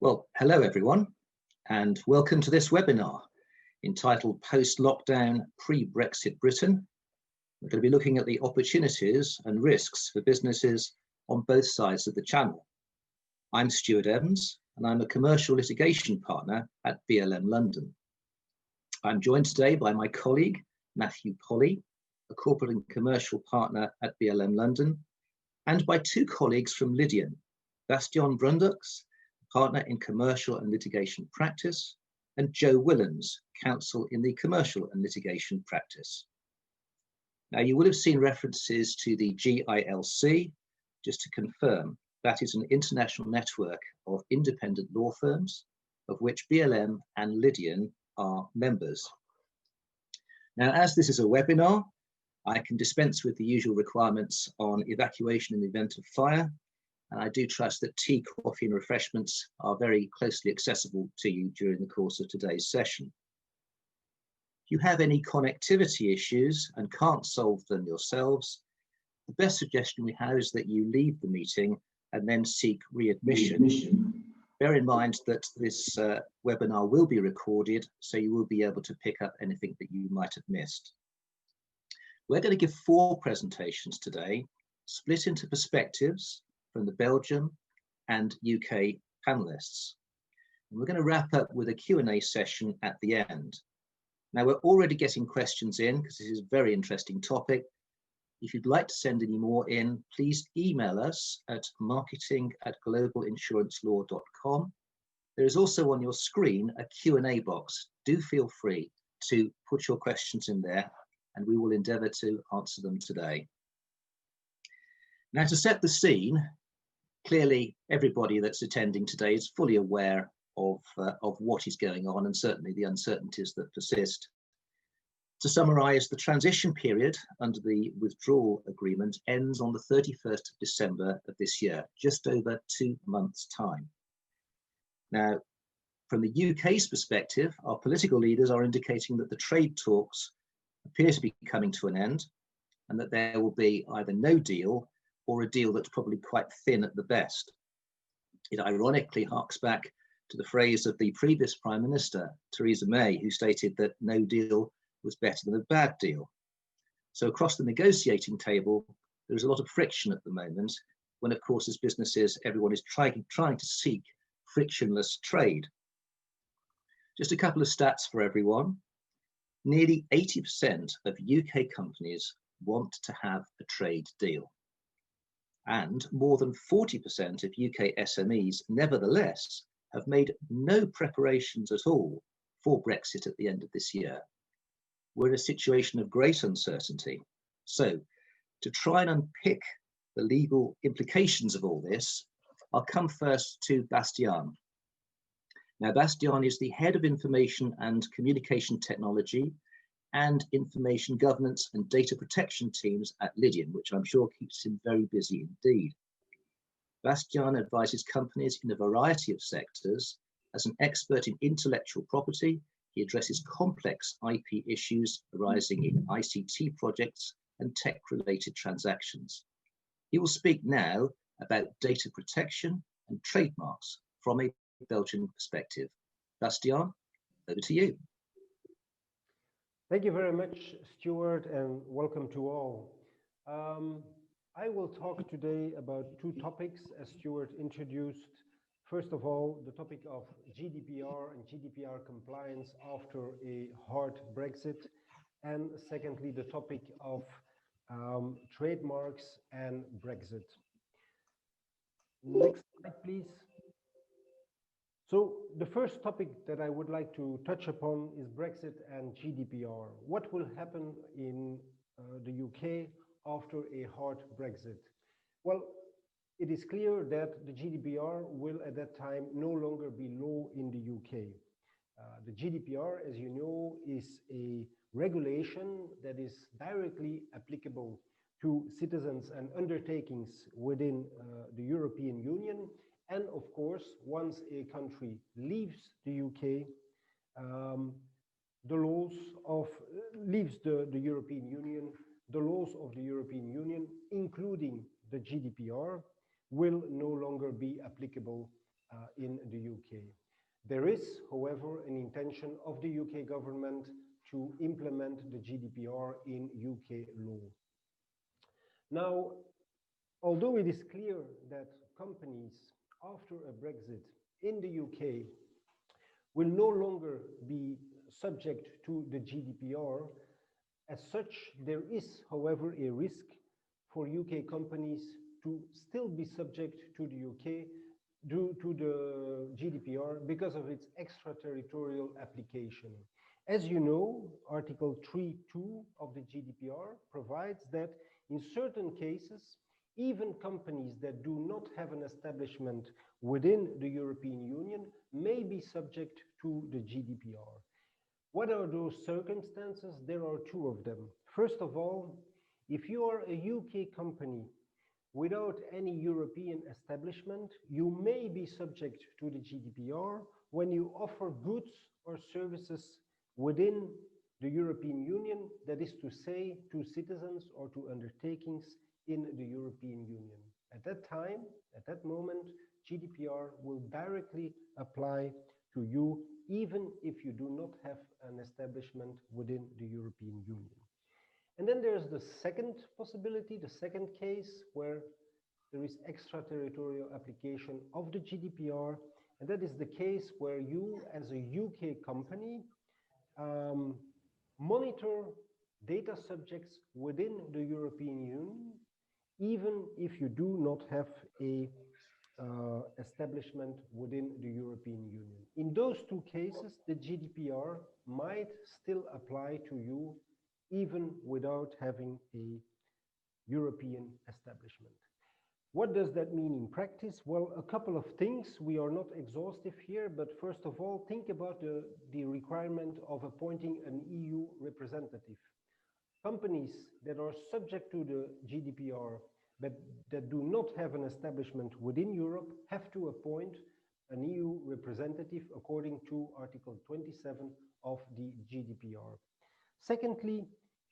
Well, hello everyone, and welcome to this webinar entitled Post-Lockdown Pre-Brexit Britain. We're going to be looking at the opportunities and risks for businesses on both sides of the channel. I'm Stuart Evans, and I'm a commercial litigation partner at BLM London. I'm joined today by my colleague, Matthew Polly, a corporate and commercial partner at BLM London, and by two colleagues from Lydian, Bastian Brundux, partner in commercial and litigation practice, and Joe Willens, counsel in the commercial and litigation practice. Now, you will have seen references to the GILC. Just to confirm, that is an international network of independent law firms, of which BLM and Lydian are members. Now, as this is a webinar, I can dispense with the usual requirements on evacuation in the event of fire, and I do trust that tea, coffee and refreshments are very closely accessible to you during the course of today's session. If you have any connectivity issues and can't solve them yourselves, the best suggestion we have is that you leave the meeting and then seek readmission. Bear in mind that this webinar will be recorded, so you will be able to pick up anything that you might have missed. We're going to give 4 presentations today, split into perspectives from the Belgium and UK panelists. And we're going to wrap up with a Q&A session at the end. Now, we're already getting questions in because this is a very interesting topic. If you'd like to send any more in, please email us at marketing@globalinsurancelawr.com. There is also on your screen a Q&A box. Do feel free to put your questions in there, and we will endeavour to answer them today. Now, to set the scene, clearly everybody that's attending today is fully aware of what is going on, and certainly the uncertainties that persist. To summarise, the transition period under the withdrawal agreement ends on the 31st of December of this year, just over 2 months' time. Now, from the UK's perspective, our political leaders are indicating that the trade talks appear to be coming to an end, and that there will be either no deal or a deal that's probably quite thin at the best. It ironically harks back to the phrase of the previous Prime Minister, Theresa May, who stated that no deal was better than a bad deal. So across the negotiating table, there's a lot of friction at the moment, when of course as businesses, everyone is trying to seek frictionless trade. Just a couple of stats for everyone. Nearly 80% of UK companies want to have a trade deal. And more than 40% of UK SMEs, nevertheless, have made no preparations at all for Brexit at the end of this year. We're in a situation of great uncertainty. So, to try and unpick the legal implications of all this, I'll come first to Bastian. Now, Bastian is the head of information and communication technology and information governance and data protection teams at Lydian, which I'm sure keeps him very busy indeed. Bastian advises companies in a variety of sectors. As an expert in intellectual property, he addresses complex IP issues arising in ICT projects and tech-related transactions. He will speak now about data protection and trademarks from a Belgian perspective. Bastian, over to you. Thank you very much, Stuart, and welcome to all. I will talk today about 2 topics, as Stuart introduced. First of all, the topic of GDPR and GDPR compliance after a hard Brexit. And secondly, the topic of trademarks and Brexit. Next slide, please. So the first topic that I would like to touch upon is Brexit and GDPR. What will happen in the UK after a hard Brexit? Well, it is clear that the GDPR will at that time no longer be law in the UK. The GDPR, as you know, is a regulation that is directly applicable to citizens and undertakings within the European Union. And of course, once a country leaves the UK, the laws of the European Union, the laws of the European Union, including the GDPR, will no longer be applicable in the UK. There is, however, an intention of the UK government to implement the GDPR in UK law. Now, although it is clear that companies after a Brexit in the UK will no longer be subject to the GDPR, as such, there is, however, a risk for UK companies to still be subject to the UK due to the GDPR because of its extraterritorial application. As you know, Article 3.2 of the GDPR provides that in certain cases, even companies that do not have an establishment within the European Union may be subject to the GDPR. What are those circumstances? There are two of them. First of all, if you are a UK company without any European establishment, you may be subject to the GDPR when you offer goods or services within the European Union, that is to say, to citizens or to undertakings in the European Union. At that time, at that moment, GDPR will directly apply to you, even if you do not have an establishment within the European Union. And then there's the second possibility, the second case, where there is extraterritorial application of the GDPR, and that is the case where you, as a UK company, monitor data subjects within the European Union, even if you do not have a establishment within the European Union. In those two cases, the GDPR might still apply to you, even without having a European establishment. What does that mean in practice? Well, a couple of things. We are not exhaustive here, but first of all, think about the requirement of appointing an EU representative. Companies that are subject to the GDPR but that do not have an establishment within Europe have to appoint an EU representative according to Article 27 of the GDPR. Secondly,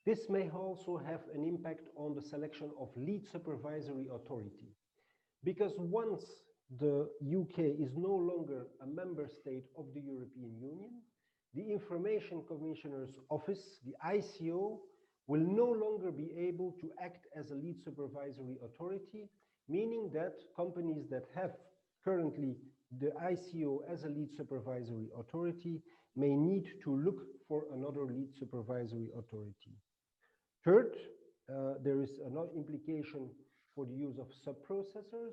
this may also have an impact on the selection of lead supervisory authority, because once the UK is no longer a member state of the European Union, the Information Commissioner's Office, the ICO, will no longer be able to act as a lead supervisory authority, meaning that companies that have currently the ICO as a lead supervisory authority may need to look for another lead supervisory authority. Third, there is another implication for the use of sub-processors.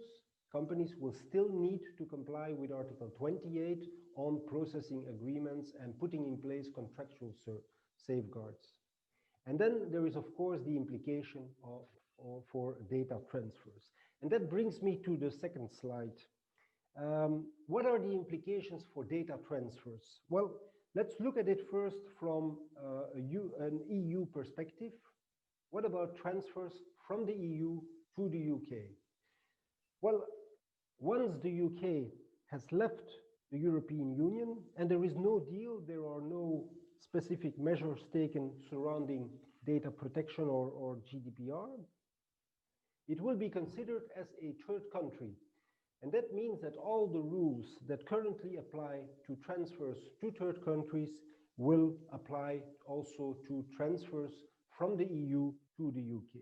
Companies will still need to comply with Article 28 on processing agreements and putting in place contractual safeguards. And then there is, of course, the implication for data transfers. And that brings me to the second slide. What are the implications for data transfers? Well, let's look at it first from an EU perspective. What about transfers from the EU to the UK? Well, once the UK has left the European Union and there is no deal, there are no specific measures taken surrounding data protection or GDPR, it will be considered as a third country. And that means that all the rules that currently apply to transfers to third countries will apply also to transfers from the EU to the UK.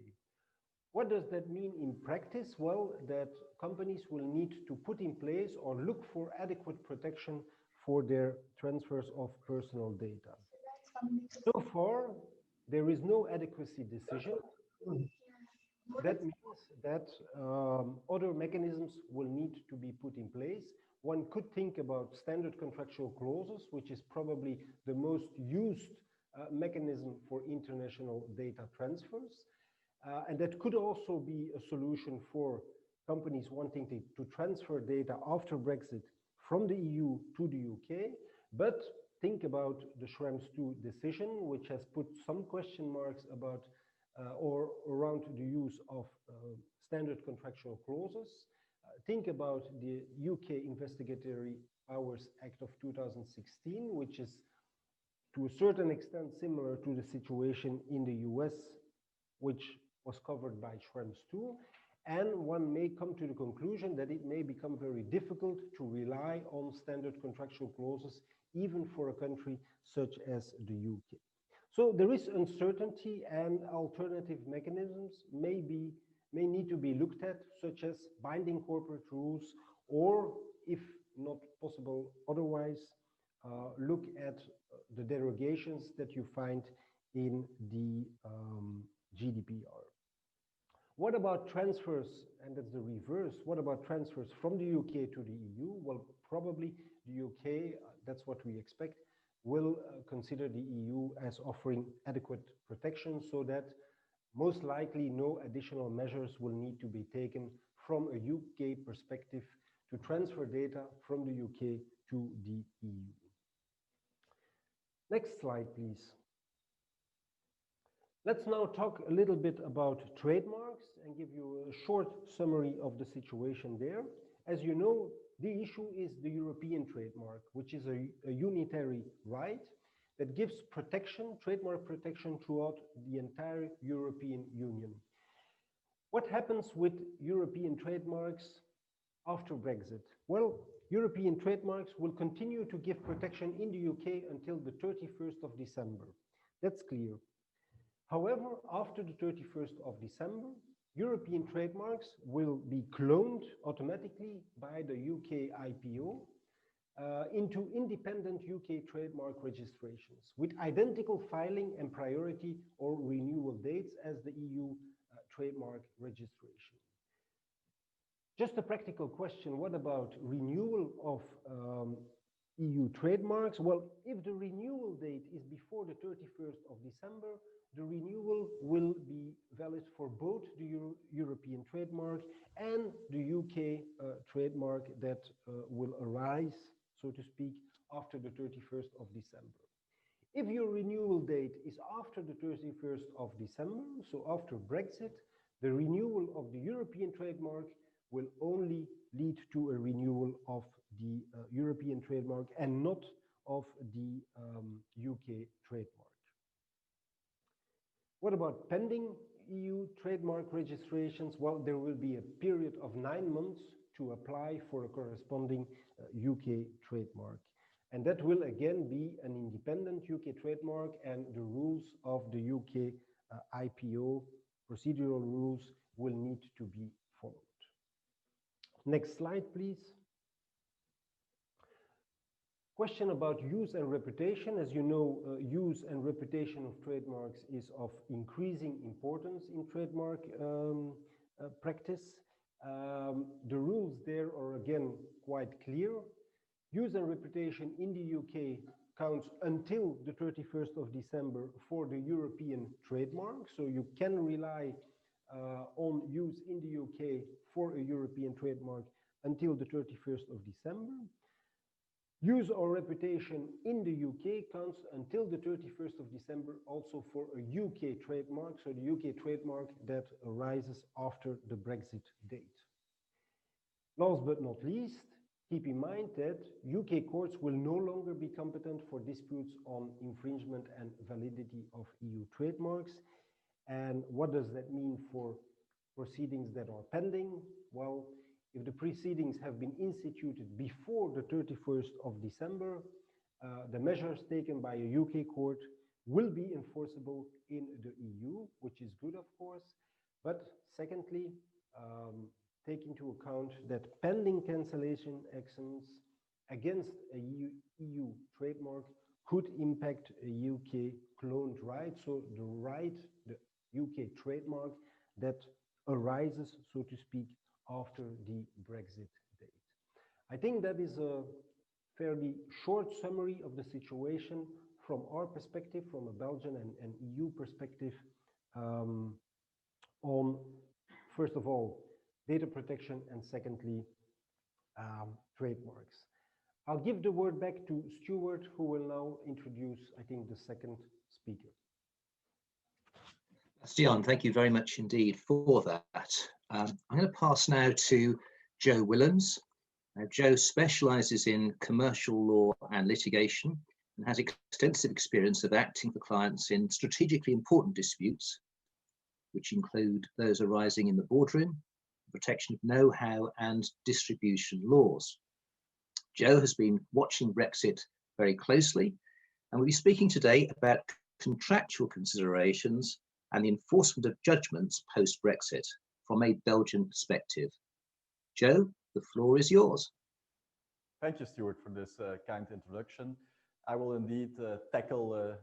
What does that mean in practice? Well, that companies will need to put in place or look for adequate protection for their transfers of personal data. So far, there is no adequacy decision. That means that other mechanisms will need to be put in place. One could think about standard contractual clauses, which is probably the most used mechanism for international data transfers. And that could also be a solution for companies wanting to transfer data after Brexit from the EU to the UK. But think about the Schrems II decision, which has put some question marks about or around the use of standard contractual clauses. Think about the UK Investigatory Powers Act of 2016, which is to a certain extent similar to the situation in the US, which was covered by Schrems II. and one may come to the conclusion that it may become very difficult to rely on standard contractual clauses, even for a country such as the UK. So there is uncertainty, and alternative mechanisms may need to be looked at, such as binding corporate rules, or if not possible otherwise, look at the derogations that you find in the GDPR. What about transfers? And that's the reverse. What about transfers from the UK to the EU? Well, probably the UK, that's what we expect, will consider the EU as offering adequate protection, so that most likely no additional measures will need to be taken from a UK perspective to transfer data from the UK to the EU. Next slide, please. Let's now talk a little bit about trademarks and give you a short summary of the situation there. As you know, the issue is the European trademark, which is a unitary right that gives protection, trademark protection, throughout the entire European Union. What happens with European trademarks after Brexit? Well, European trademarks will continue to give protection in the UK until the 31st of December. That's clear. However, after the 31st of December, European trademarks will be cloned automatically by the UK IPO into independent UK trademark registrations with identical filing and priority or renewal dates as the EU trademark registration. Just a practical question, what about renewal of EU trademarks? Well, if the renewal date is before the 31st of December, the renewal will be valid for both the European trademark and the UK trademark that will arise, so to speak, after the 31st of December. If your renewal date is after the 31st of December, so after Brexit, the renewal of the European trademark will only lead to a renewal of the European trademark and not of the UK trademark. What about pending EU trademark registrations? Well, there will be a period of 9 months to apply for a corresponding UK trademark. And that will again be an independent UK trademark, and the rules of the UK IPO procedural rules will need to be followed. Next slide, please. Question about use and reputation. As you know, use and reputation of trademarks is of increasing importance in trademark practice. The rules there are again quite clear. Use and reputation in the UK counts until the 31st of December for the European trademark. So you can rely on use in the UK for a European trademark until the 31st of December. Use or reputation in the UK counts until the 31st of December also for a UK trademark, so the UK trademark that arises after the Brexit date. Last but not least, keep in mind that UK courts will no longer be competent for disputes on infringement and validity of EU trademarks. And what does that mean for proceedings that are pending? Well, if the proceedings have been instituted before the 31st of December, the measures taken by a UK court will be enforceable in the EU, which is good, of course. But secondly, take into account that pending cancellation actions against a EU trademark could impact a UK cloned right, so the right, the UK trademark that arises, so to speak, after the Brexit date. I think that is a fairly short summary of the situation from our perspective, from a Belgian and EU perspective, on, first of all, data protection, and secondly, trademarks. I'll give the word back to Stuart, who will now introduce, I think, the second speaker. Stian, thank you very much indeed for that. I'm going to pass now to Joe Willems. Joe specialises in commercial law and litigation and has extensive experience of acting for clients in strategically important disputes, which include those arising in the boardroom, protection of know-how and distribution laws. Joe has been watching Brexit very closely, and we'll be speaking today about contractual considerations and the enforcement of judgments post-Brexit from a Belgian perspective. Joe, the floor is yours. Thank you, Stuart, for this kind introduction. I will indeed tackle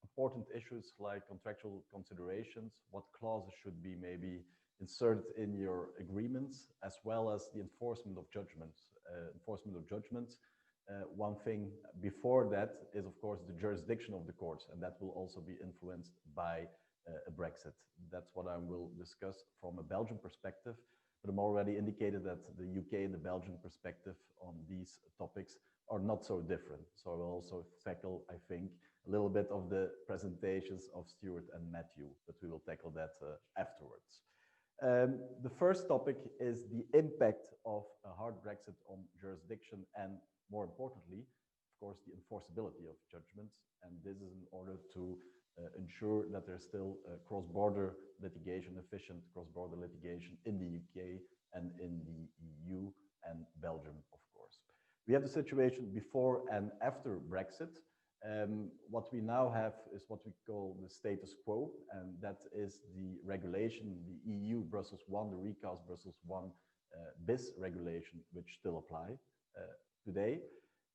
important issues like contractual considerations, what clauses should be maybe inserted in your agreements, as well as the enforcement of judgments. One thing before that is, of course, the jurisdiction of the courts, and that will also be influenced by a Brexit. That's what I will discuss from a Belgian perspective, but I'm already indicated that the UK and the Belgian perspective on these topics are not so different. So I will also tackle, I think, a little bit of the presentations of Stuart and Matthew, but we will tackle that afterwards. The first topic is the impact of a hard Brexit on jurisdiction and, more importantly, of course, the enforceability of judgments. And this is in order to ensure that there's still cross-border litigation, efficient cross-border litigation in the UK and in the EU and Belgium, of course. We have the situation before and after Brexit. What we now have is what we call the status quo, and that is the regulation, the EU Brussels 1, the recast Brussels 1 bis regulation, which still apply today.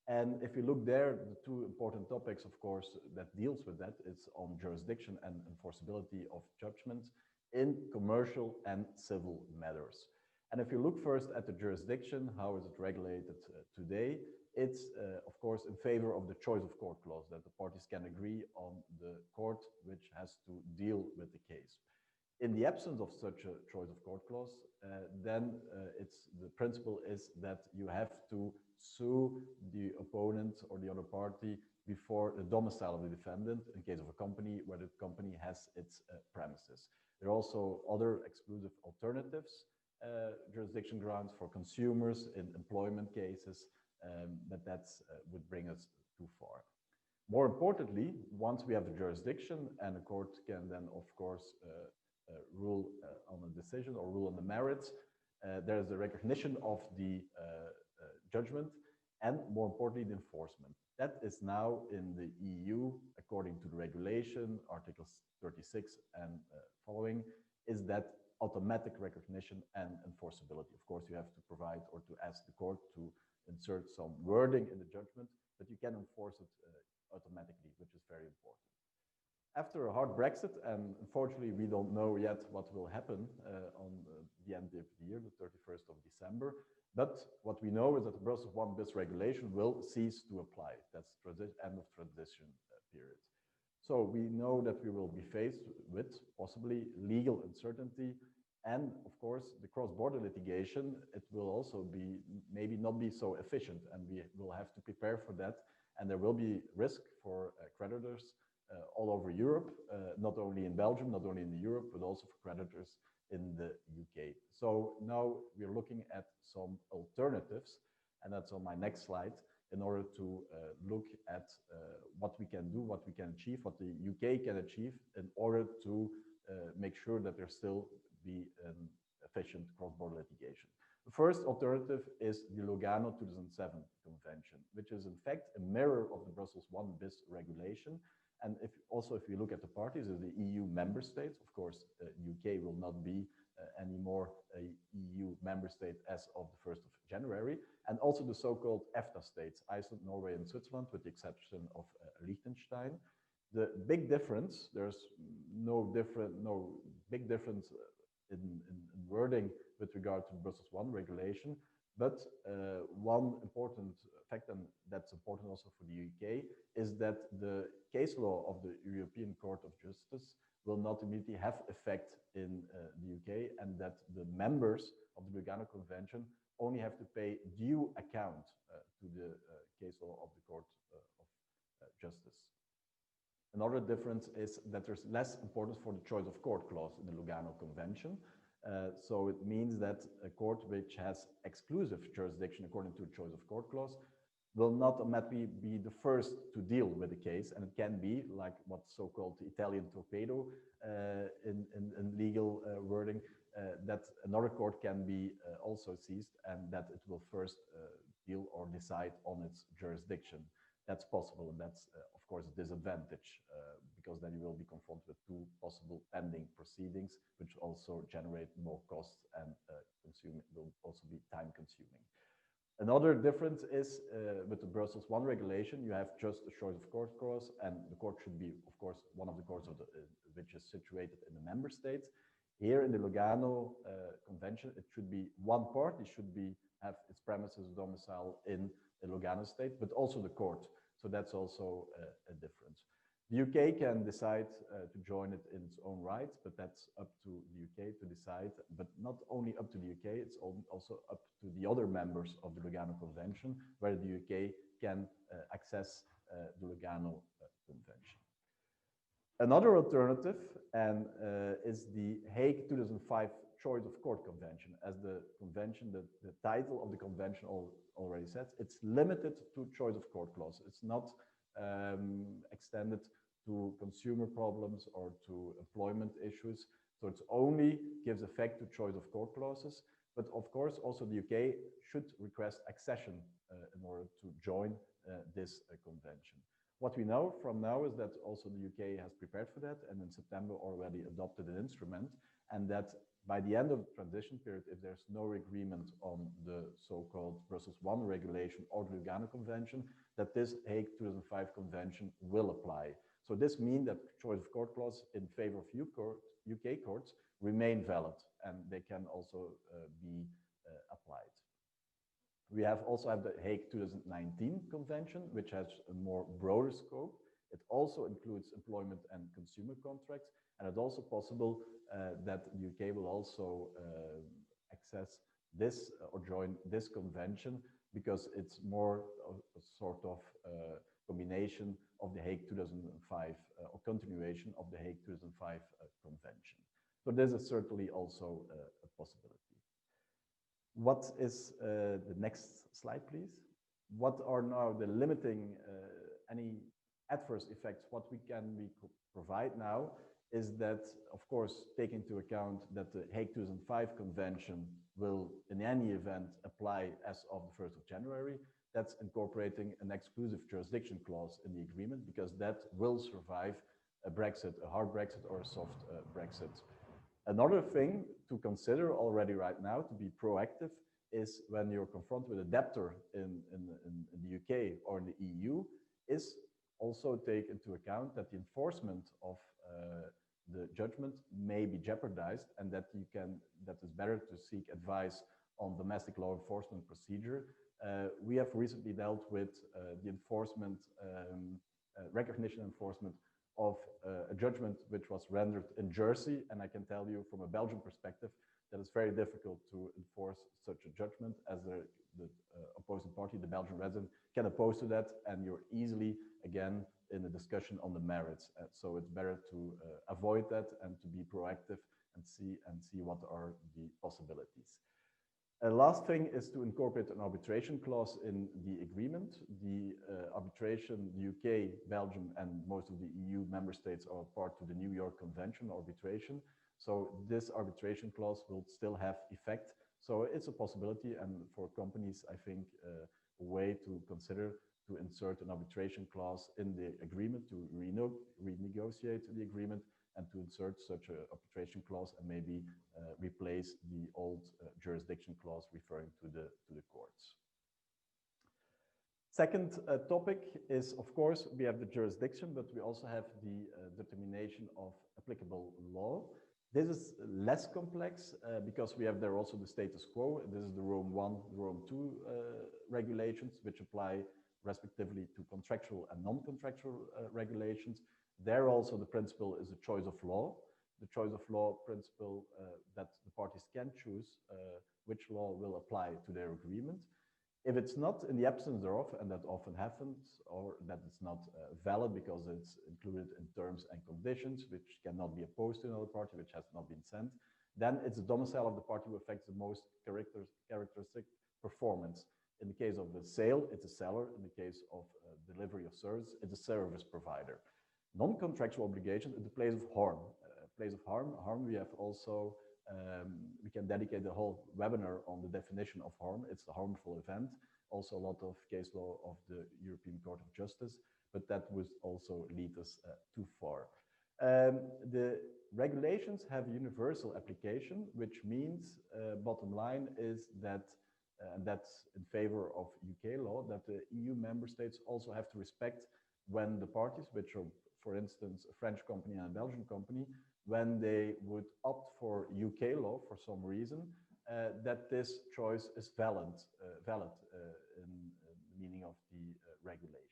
And if you look there, the two important topics, of course, that deals with that is on jurisdiction and enforceability of judgments in commercial and civil matters. And if you look first at the jurisdiction, how is it regulated today? It's, of course, in favor of the choice of court clause, that the parties can agree on the court which has to deal with the case. In the absence of such a choice of court clause, then the principle is that you have to sue the opponent or the other party before the domicile of the defendant in case of a company where the company has its premises. There are also other exclusive alternatives, jurisdiction grounds for consumers in employment cases, but that would bring us too far. More importantly, once we have the jurisdiction and the court can then, of course, rule on a decision or rule on the merits, there is a recognition of the judgment and, more importantly, the enforcement. That is now in the EU, according to the regulation, Articles 36 and following, is that automatic recognition and enforceability. Of course, you have to provide or to ask the court to insert some wording in the judgment, but you can enforce it automatically, which is very important. After a hard Brexit, and unfortunately we don't know yet what will happen on the end of the year, the 31st of December, but what we know is that the Brussels 1 bis regulation will cease to apply. That's end of transition period. So we know that we will be faced with possibly legal uncertainty, and of course the cross-border litigation, it will also be maybe not be so efficient, and we will have to prepare for that, and there will be risk for creditors all over Europe, not only in Belgium, not only in Europe, but also for creditors in the UK. So now we're looking at some alternatives, and that's on my next slide, in order to look at what we can do, what we can achieve, what the UK can achieve in order to make sure that there still be an efficient cross-border litigation. The first alternative is the Lugano 2007 Convention, which is in fact a mirror of the Brussels 1 bis regulation. And if you look at the parties, the EU member states, of course, UK will not be anymore a EU member state as of the 1st of January, and also the so-called EFTA states, Iceland, Norway, and Switzerland, with the exception of Liechtenstein. The big difference, there's no big difference in wording with regard to the Brussels 1 regulation, but one important fact, and that's important also for the UK, is that the case law of the European Court of Justice will not immediately have effect in the UK, and that the members of the Lugano Convention only have to pay due account to the case law of the Court of Justice. Another difference is that there's less importance for the choice of court clause in the Lugano Convention. So it means that a court which has exclusive jurisdiction according to the choice of court clause will not automatically be the first to deal with the case, and it can be like what's so-called Italian torpedo in legal wording, that another court can be also seized and that it will first deal or decide on its jurisdiction. That's possible, and that's of course a disadvantage because then you will be confronted with two possible pending proceedings, which also generate more costs and will also be time consuming. Another difference is with the Brussels I regulation, you have just a choice of court clause, and the court should be, of course, one of the courts of which is situated in the member states. Here in the Lugano Convention, it should be one party should have its premises domicile in the Lugano state, but also the court. So that's also a difference. The UK can decide to join it in its own rights, but that's up to the UK to decide. But not only up to the UK, it's also up to the other members of the Lugano Convention, where the UK can access the Lugano Convention. Another alternative is the Hague 2005 Choice of Court Convention. As the convention, the title of the convention already says, it's limited to choice of court clause. It's not extended to consumer problems or to employment issues. So it only gives effect to choice of court clauses. But of course, also the UK should request accession in order to join this convention. What we know from now is that also the UK has prepared for that and in September already adopted an instrument, and that by the end of the transition period, if there's no agreement on the so-called Brussels I regulation or the Lugano Convention, that this Hague 2005 Convention will apply. So this means that choice of court clause in favor of UK courts remain valid, and they can also be applied. We also have the Hague 2019 Convention, which has a more broader scope. It also includes employment and consumer contracts, and it's also possible that the UK will also access this or join this convention because it's more of a sort of combination of the Hague 2005 or continuation of the Hague 2005 Convention. So this is certainly also a possibility. What is the next slide, please? What are now the limiting any adverse effects? What we provide now is that, of course, take into account that the Hague 2005 Convention will, in any event, apply as of the 1st of January. That's incorporating an exclusive jurisdiction clause in the agreement, because that will survive a Brexit, a hard Brexit or a soft Brexit. Another thing to consider already right now, to be proactive, is when you're confronted with a debtor in the UK or in the EU, is also take into account that the enforcement of the judgment may be jeopardized, and that it's better to seek advice on domestic law enforcement procedure. We have recently dealt with the enforcement, recognition enforcement of a judgment which was rendered in Jersey, and I can tell you from a Belgian perspective that it's very difficult to enforce such a judgment, as the opposing party, the Belgian resident, can oppose to that, and you're easily again in a discussion on the merits. So it's better to avoid that and to be proactive and see what are the possibilities. Last thing is to incorporate an arbitration clause in the agreement. The arbitration, the UK, Belgium, and most of the EU member states are part of the New York Convention arbitration. So this arbitration clause will still have effect. So it's a possibility, and for companies, I think a way to consider to insert an arbitration clause in the agreement, to renegotiate the agreement, and to insert such an arbitration clause and maybe replace the old jurisdiction clause referring to the courts. Second topic is, of course, we have the jurisdiction, but we also have the determination of applicable law. This is less complex because we have there also the status quo. This is the Rome I, the Rome II regulations, which apply respectively to contractual and non-contractual regulations. There also the principle is the choice of law. The choice of law principle that the parties can choose which law will apply to their agreement. If it's not in the absence thereof, and that often happens, or that it's not valid because it's included in terms and conditions, which cannot be opposed to another party, which has not been sent, then it's the domicile of the party who affects the most characteristic performance. In the case of a sale, it's a seller. In the case of delivery of service, it's a service provider. Non-contractual obligations is the place of harm. Place of harm. We have also We can dedicate the whole webinar on the definition of harm. It's a harmful event. Also a lot of case law of the European Court of Justice, but that would also lead us too far. The regulations have universal application, which means, bottom line is that, and that's in favor of UK law, that the EU member states also have to respect when the parties, which are, for instance, a French company and a Belgian company, when they would opt for UK law for some reason, that this choice is valid in the meaning of the regulations.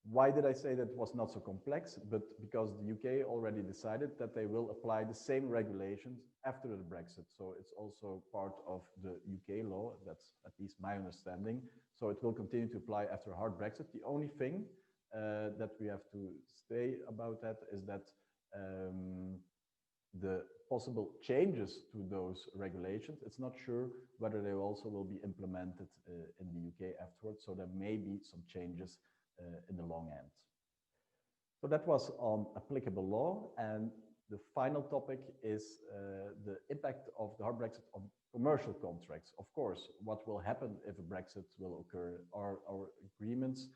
Why did I say that it was not so complex? But because the UK already decided that they will apply the same regulations after the Brexit. So it's also part of the UK law. That's at least my understanding. So it will continue to apply after a hard Brexit. The only thing that we have to say about that is that the possible changes to those regulations, it's not sure whether they also will be implemented in the UK afterwards. So there may be some changes in the long end. So that was on applicable law. And the final topic is the impact of the hard Brexit on commercial contracts. Of course, what will happen if a Brexit will occur? Are our agreements,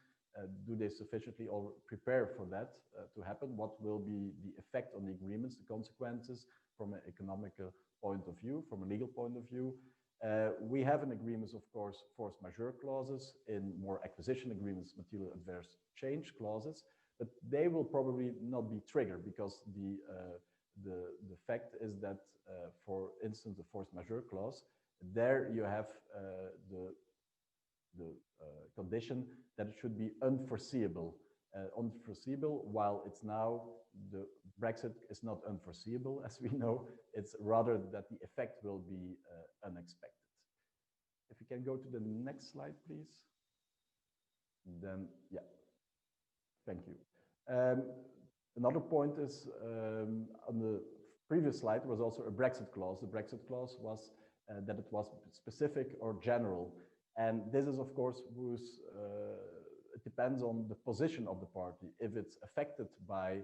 do they sufficiently or prepare for that to happen? What will be the effect on the agreements, the consequences from an economical point of view, from a legal point of view? We have in agreements, of course, force majeure clauses, in more acquisition agreements, material adverse change clauses, but they will probably not be triggered because the fact is that, for instance, the force majeure clause, there you have the condition that it should be unforeseeable. Unforeseeable, while it's now, the Brexit is not unforeseeable, as we know, it's rather that the effect will be unexpected. If you can go to the next slide, please. Then, yeah, thank you. Another point is, on the previous slide, there was also a Brexit clause. The Brexit clause was that it was specific or general. And this is, of course, it depends on the position of the party. If it's affected by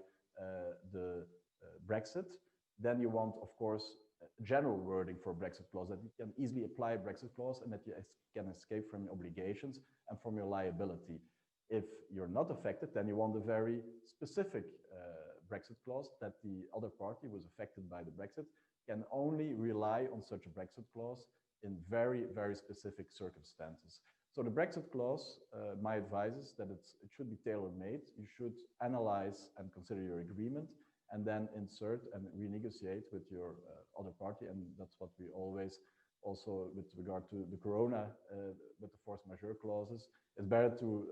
the Brexit, then you want, of course, general wording for a Brexit clause, that you can easily apply a Brexit clause and that you can escape from your obligations and from your liability. If you're not affected, then you want a very specific Brexit clause that the other party who was affected by the Brexit can only rely on such a Brexit clause in very, very specific circumstances. So the Brexit clause, my advice is that it should be tailor-made. You should analyze and consider your agreement and then insert and renegotiate with your other party. And that's what we always, also with regard to the Corona, with the force majeure clauses, it's better to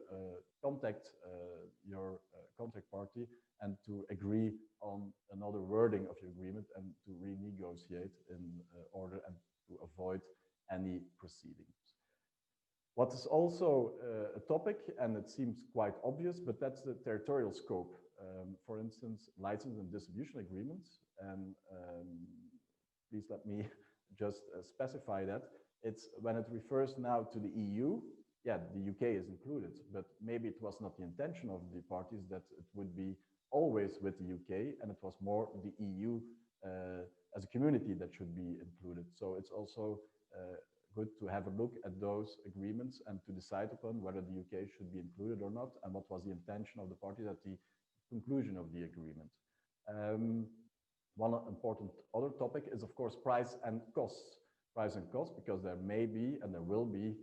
contact your contract party and to agree on another wording of your agreement and to renegotiate in order and to avoid any proceedings. What is also a topic, and it seems quite obvious, but that's the territorial scope. For instance, license and distribution agreements. And please let me just specify that. It's when it refers now to the EU, yeah, the UK is included, but maybe it was not the intention of the parties that it would be always with the UK, and it was more the EU as a community that should be included. So it's also good to have a look at those agreements and to decide upon whether the UK should be included or not, and what was the intention of the parties at the conclusion of the agreement. One important other topic is, of course, price and costs. Price and costs, because there may be and there will be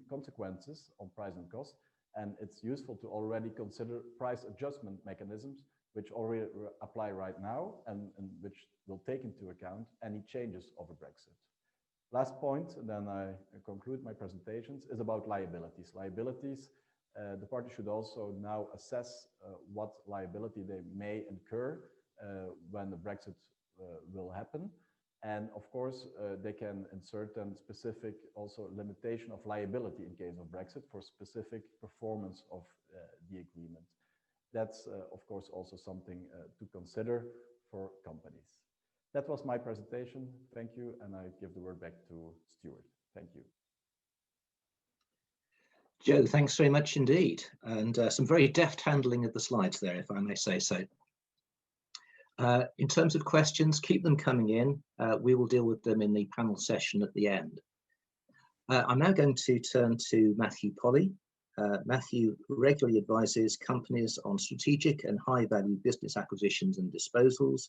consequences on price and cost, and it's useful to already consider price adjustment mechanisms which already apply right now and which will take into account any changes of a Brexit. Last point, and then I conclude my presentations, is about liabilities. Liabilities, the party should also now assess what liability they may incur when the Brexit will happen. And of course, they can insert then specific also limitation of liability in case of Brexit for specific performance of the agreement. That's, of course, also something to consider for companies. That was my presentation. Thank you. And I give the word back to Stuart. Thank you. Joe, thanks very much indeed. And some very deft handling of the slides there, if I may say so. In terms of questions, keep them coming in. We will deal with them in the panel session at the end. I'm now going to turn to Matthew Polly. Matthew regularly advises companies on strategic and high-value business acquisitions and disposals,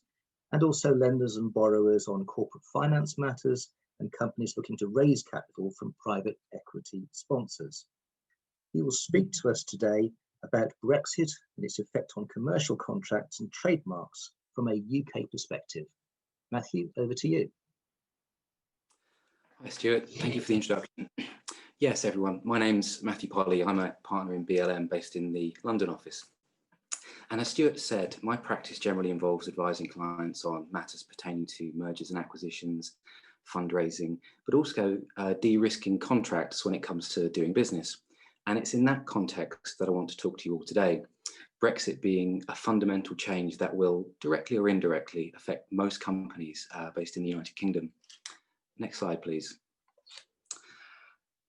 and also lenders and borrowers on corporate finance matters and companies looking to raise capital from private equity sponsors. He will speak to us today about Brexit and its effect on commercial contracts and trademarks from a UK perspective. Matthew, over to you. Hi, Stuart. Thank you for the introduction. Yes, everyone. My name's Matthew Polly. I'm a partner in BLM based in the London office. And as Stuart said, my practice generally involves advising clients on matters pertaining to mergers and acquisitions, fundraising, but also de-risking contracts when it comes to doing business. And it's in that context that I want to talk to you all today. Brexit being a fundamental change that will directly or indirectly affect most companies based in the United Kingdom. Next slide, please.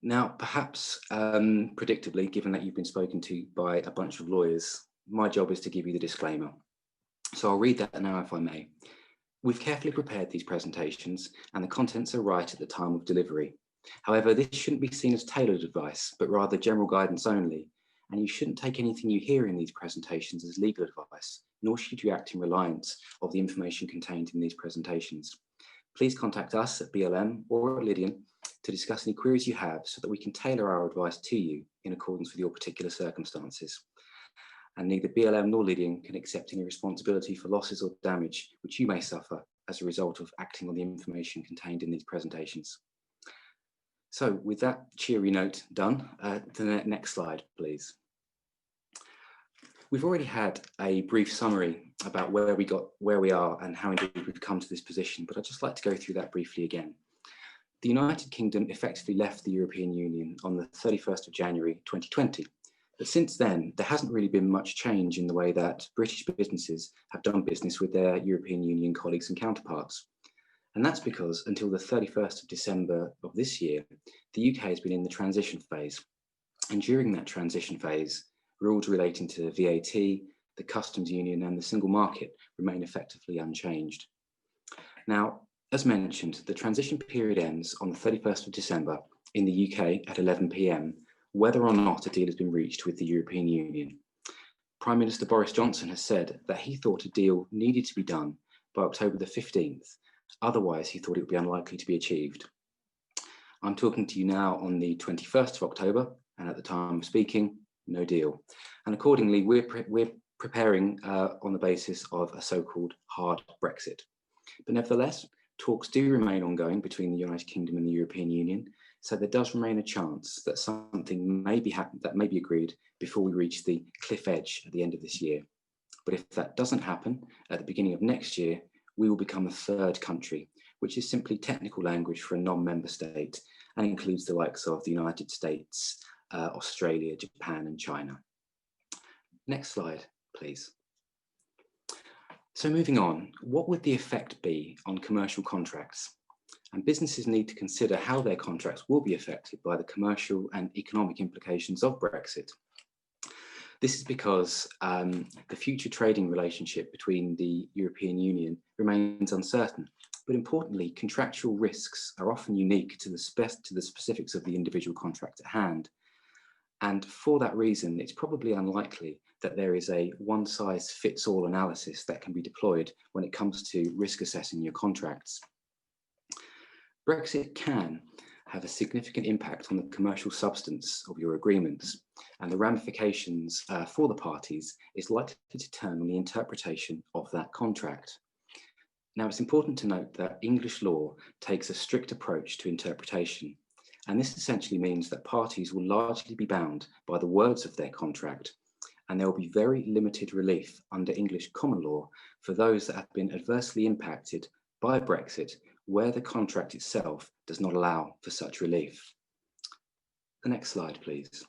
Now, perhaps predictably, given that you've been spoken to by a bunch of lawyers, my job is to give you the disclaimer. So I'll read that now if I may. We've carefully prepared these presentations and the contents are right at the time of delivery. However, this shouldn't be seen as tailored advice, but rather general guidance only. And you shouldn't take anything you hear in these presentations as legal advice, nor should you act in reliance of the information contained in these presentations. Please contact us at BLM or at Lydian to discuss any queries you have so that we can tailor our advice to you in accordance with your particular circumstances. And neither BLM nor Lydian can accept any responsibility for losses or damage which you may suffer as a result of acting on the information contained in these presentations. So with that cheery note done, the next slide, please. We've already had a brief summary about where we are and how indeed we've come to this position, but I'd just like to go through that briefly again. The United Kingdom effectively left the European Union on the 31st of January 2020. But since then, there hasn't really been much change in the way that British businesses have done business with their European Union colleagues and counterparts. And that's because until the 31st of December of this year, the UK has been in the transition phase. And during that transition phase, rules relating to VAT, the customs union and the single market remain effectively unchanged. Now, as mentioned, the transition period ends on the 31st of December in the UK at 11 p.m, whether or not a deal has been reached with the European Union. Prime Minister Boris Johnson has said that he thought a deal needed to be done by October the 15th. Otherwise, he thought it would be unlikely to be achieved. I'm talking to you now on the 21st of October, and at the time of speaking, no deal. And accordingly, we're preparing on the basis of a so-called hard Brexit. But nevertheless, talks do remain ongoing between the United Kingdom and the European Union, so there does remain a chance that something may be agreed before we reach the cliff edge at the end of this year. But if that doesn't happen at the beginning of next year, we will become a third country, which is simply technical language for a non-member state and includes the likes of the United States, Australia, Japan and China. Next slide, please. So moving on, what would the effect be on commercial contracts? And businesses need to consider how their contracts will be affected by the commercial and economic implications of Brexit. This is because the future trading relationship between the European Union remains uncertain. But importantly, contractual risks are often unique to the specifics of the individual contract at hand. And for that reason, it's probably unlikely that there is a one-size-fits-all analysis that can be deployed when it comes to risk assessing your contracts. Brexit can have a significant impact on the commercial substance of your agreements, and the ramifications for the parties is likely to turn on the interpretation of that contract. Now, it's important to note that English law takes a strict approach to interpretation, and this essentially means that parties will largely be bound by the words of their contract, and there will be very limited relief under English common law for those that have been adversely impacted by Brexit, where the contract itself does not allow for such relief. The next slide, please.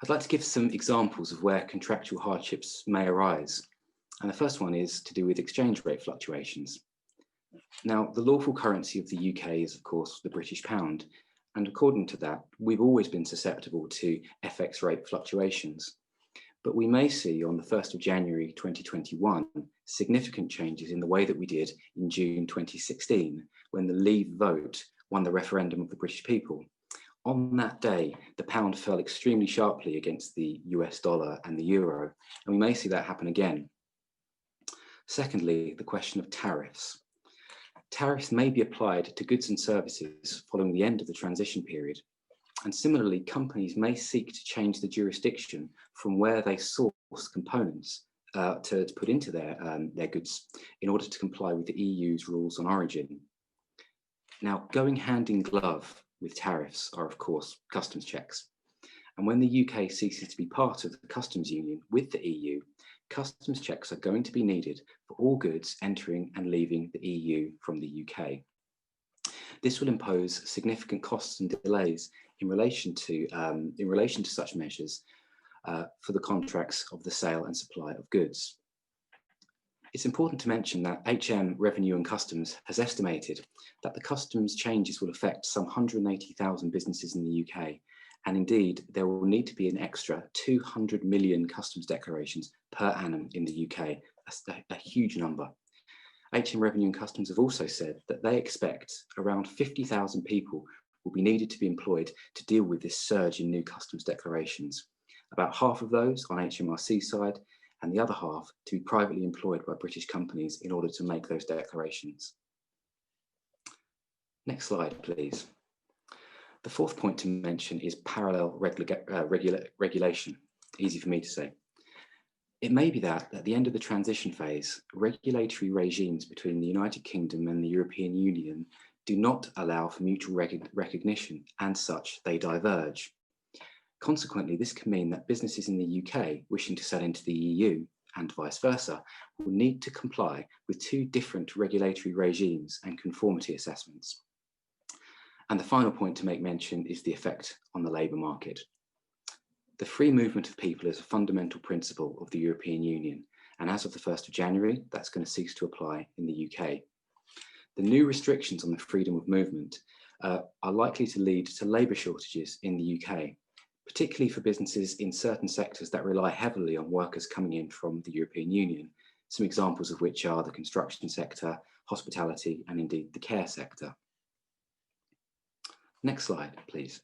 I'd like to give some examples of where contractual hardships may arise. And the first one is to do with exchange rate fluctuations. Now, the lawful currency of the UK is, of course, the British pound. And according to that, we've always been susceptible to FX rate fluctuations. But we may see on the 1st of January 2021 significant changes in the way that we did in June 2016, when the Leave vote won the referendum of the British people. On that day, the pound fell extremely sharply against the US dollar and the euro, and we may see that happen again. Secondly, the question of tariffs. Tariffs may be applied to goods and services following the end of the transition period. And similarly, companies may seek to change the jurisdiction from where they source components to put into their goods in order to comply with the EU's rules on origin. Now, going hand in glove with tariffs are, of course, customs checks. And when the UK ceases to be part of the customs union with the EU, customs checks are going to be needed for all goods entering and leaving the EU from the UK. This will impose significant costs and delays in relation to such measures for the contracts of the sale and supply of goods. It's important to mention that HM Revenue and Customs has estimated that the customs changes will affect some 180,000 businesses in the UK, and indeed there will need to be an extra 200 million customs declarations per annum in the UK, a huge number. HM Revenue and Customs have also said that they expect around 50,000 people will be needed to be employed to deal with this surge in new customs declarations. About half of those on HMRC side, and the other half to be privately employed by British companies in order to make those declarations. Next slide, please. The fourth point to mention is parallel regulation. Easy for me to say. It may be that at the end of the transition phase, regulatory regimes between the United Kingdom and the European Union do not allow for mutual recognition, and such they diverge. Consequently, this can mean that businesses in the UK wishing to sell into the EU and vice versa will need to comply with two different regulatory regimes and conformity assessments. And the final point to make mention is the effect on the labour market. The free movement of people is a fundamental principle of the European Union, and as of the 1st of January, that's going to cease to apply in the UK. The new restrictions on the freedom of movement are likely to lead to labour shortages in the UK, particularly for businesses in certain sectors that rely heavily on workers coming in from the European Union, some examples of which are the construction sector, hospitality, and indeed the care sector. Next slide, please.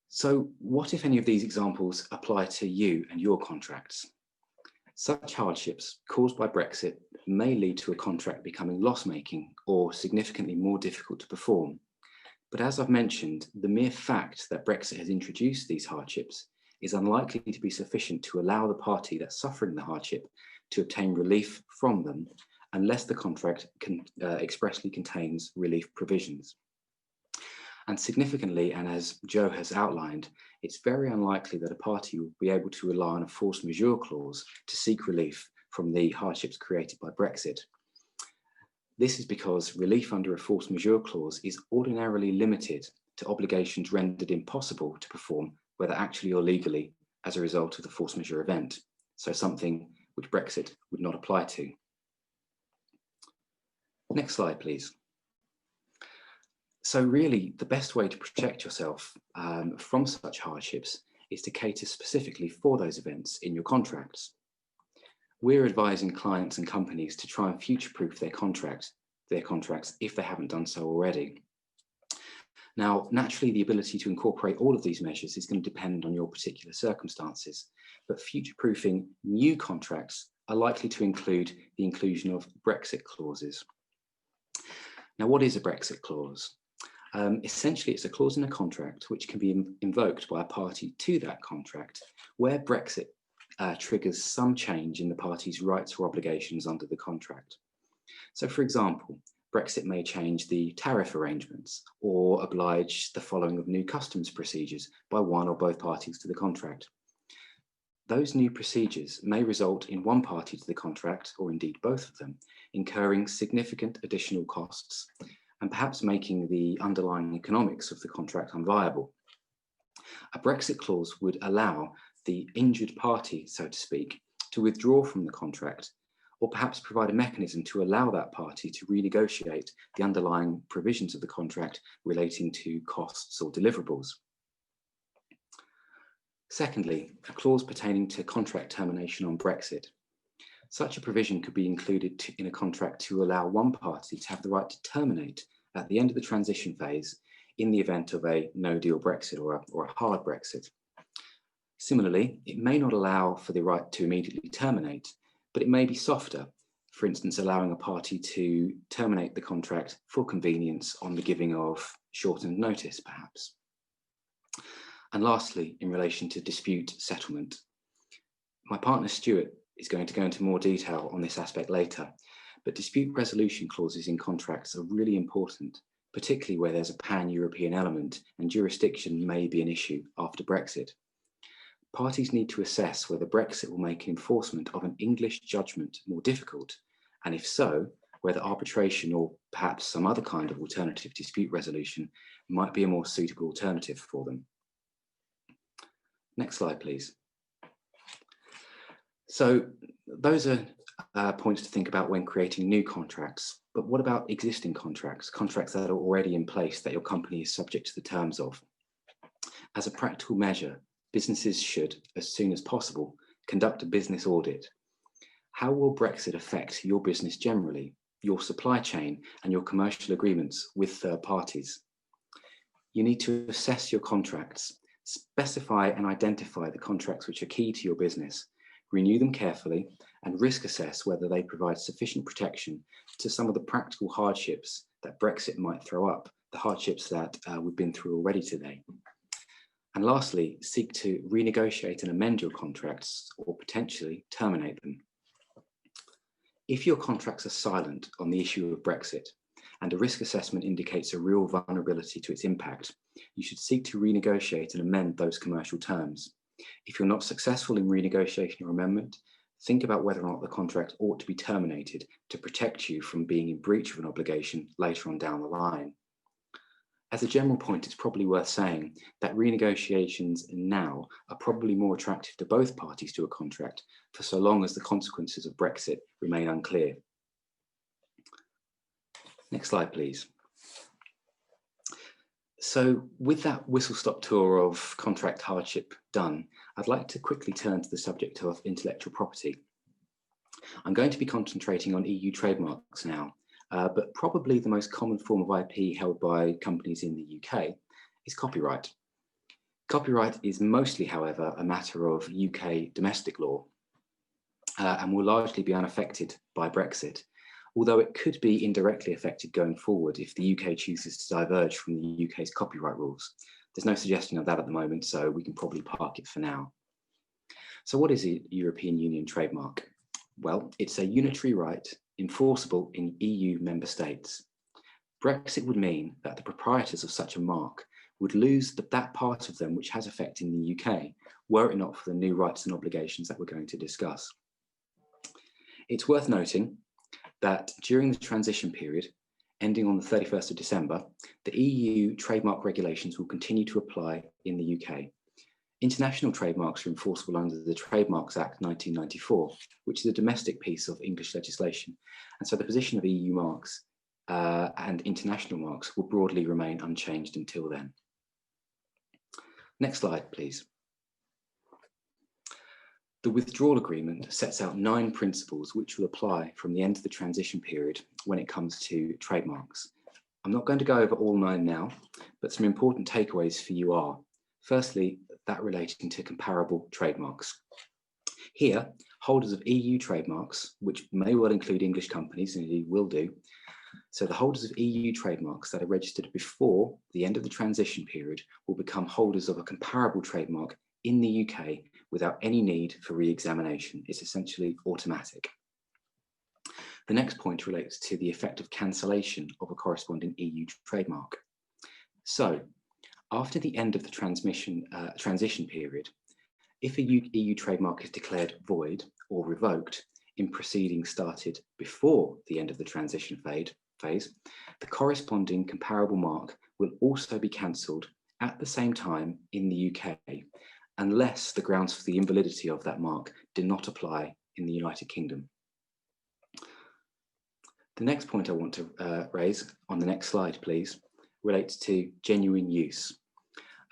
So what if any of these examples apply to you and your contracts? Such hardships caused by Brexit may lead to a contract becoming loss-making or significantly more difficult to perform. But as I've mentioned, the mere fact that Brexit has introduced these hardships is unlikely to be sufficient to allow the party that's suffering the hardship to obtain relief from them unless the contract expressly contains relief provisions. And significantly, and as Joe has outlined, it's very unlikely that a party will be able to rely on a force majeure clause to seek relief from the hardships created by Brexit. This is because relief under a force majeure clause is ordinarily limited to obligations rendered impossible to perform, whether actually or legally, as a result of the force majeure event. So something which Brexit would not apply to. Next slide, please. So really, the best way to protect yourself from such hardships is to cater specifically for those events in your contracts. We're advising clients and companies to try and future-proof their contracts if they haven't done so already. Now, naturally, the ability to incorporate all of these measures is going to depend on your particular circumstances, but future-proofing new contracts are likely to include the inclusion of Brexit clauses. Now, what is a Brexit clause? Essentially, it's a clause in a contract which can be invoked by a party to that contract where Brexit triggers some change in the party's rights or obligations under the contract. So, for example, Brexit may change the tariff arrangements or oblige the following of new customs procedures by one or both parties to the contract. Those new procedures may result in one party to the contract, or indeed both of them, incurring significant additional costs and perhaps making the underlying economics of the contract unviable. A Brexit clause would allow the injured party, so to speak, to withdraw from the contract, or perhaps provide a mechanism to allow that party to renegotiate the underlying provisions of the contract relating to costs or deliverables. Secondly, a clause pertaining to contract termination on Brexit. Such a provision could be included in a contract to allow one party to have the right to terminate at the end of the transition phase in the event of a no-deal Brexit or a hard Brexit. Similarly, it may not allow for the right to immediately terminate, but it may be softer, for instance, allowing a party to terminate the contract for convenience on the giving of shortened notice, perhaps. And lastly, in relation to dispute settlement, my partner Stuart is going to go into more detail on this aspect later, but dispute resolution clauses in contracts are really important, particularly where there's a pan-European element and jurisdiction may be an issue after Brexit. Parties need to assess whether Brexit will make enforcement of an English judgment more difficult, and if so, whether arbitration or perhaps some other kind of alternative dispute resolution might be a more suitable alternative for them. Next slide, please. So those are points to think about when creating new contracts, but what about existing contracts, contracts that are already in place that your company is subject to the terms of? As a practical measure, businesses should, as soon as possible, conduct a business audit. How will Brexit affect your business generally, your supply chain, and your commercial agreements with third parties? You need to assess your contracts, specify and identify the contracts which are key to your business, renew them carefully, and risk assess whether they provide sufficient protection to some of the practical hardships that Brexit might throw up, the hardships that we've been through already today. And lastly, seek to renegotiate and amend your contracts or potentially terminate them. If your contracts are silent on the issue of Brexit and a risk assessment indicates a real vulnerability to its impact, you should seek to renegotiate and amend those commercial terms. If you're not successful in renegotiation or amendment, think about whether or not the contract ought to be terminated to protect you from being in breach of an obligation later on down the line. As a general point, it's probably worth saying that renegotiations now are probably more attractive to both parties to a contract for so long as the consequences of Brexit remain unclear. Next slide, please. So with that whistle-stop tour of contract hardship done, I'd like to quickly turn to the subject of intellectual property. I'm going to be concentrating on EU trademarks now, but probably the most common form of IP held by companies in the UK is copyright. Copyright is mostly, however, a matter of UK domestic law and will largely be unaffected by Brexit, although it could be indirectly affected going forward if the UK chooses to diverge from the UK's copyright rules. There's no suggestion of that at the moment, so we can probably park it for now. So what is a European Union trademark? Well, it's a unitary right enforceable in EU member states. Brexit would mean that the proprietors of such a mark would lose that part of them which has effect in the UK, were it not for the new rights and obligations that we're going to discuss. It's worth noting that during the transition period, ending on the 31st of December, the EU trademark regulations will continue to apply in the UK. International trademarks are enforceable under the Trademarks Act 1994, which is a domestic piece of English legislation. And so the position of EU marks and international marks will broadly remain unchanged until then. Next slide, please. The withdrawal agreement sets out 9 principles which will apply from the end of the transition period when it comes to trademarks. I'm not going to go over all 9 now, but some important takeaways for you are, firstly, that relating to comparable trademarks. Here, holders of EU trademarks, which may well include English companies, and indeed will do, so the holders of EU trademarks that are registered before the end of the transition period will become holders of a comparable trademark in the UK without any need for re-examination. It's essentially automatic. The next point relates to the effect of cancellation of a corresponding EU trademark. So, after the end of the transition period, if a EU trademark is declared void or revoked in proceedings started before the end of the transition phase, the corresponding comparable mark will also be cancelled at the same time in the UK, unless the grounds for the invalidity of that mark do not apply in the United Kingdom. The next point I want to raise on the next slide, please, relates to genuine use.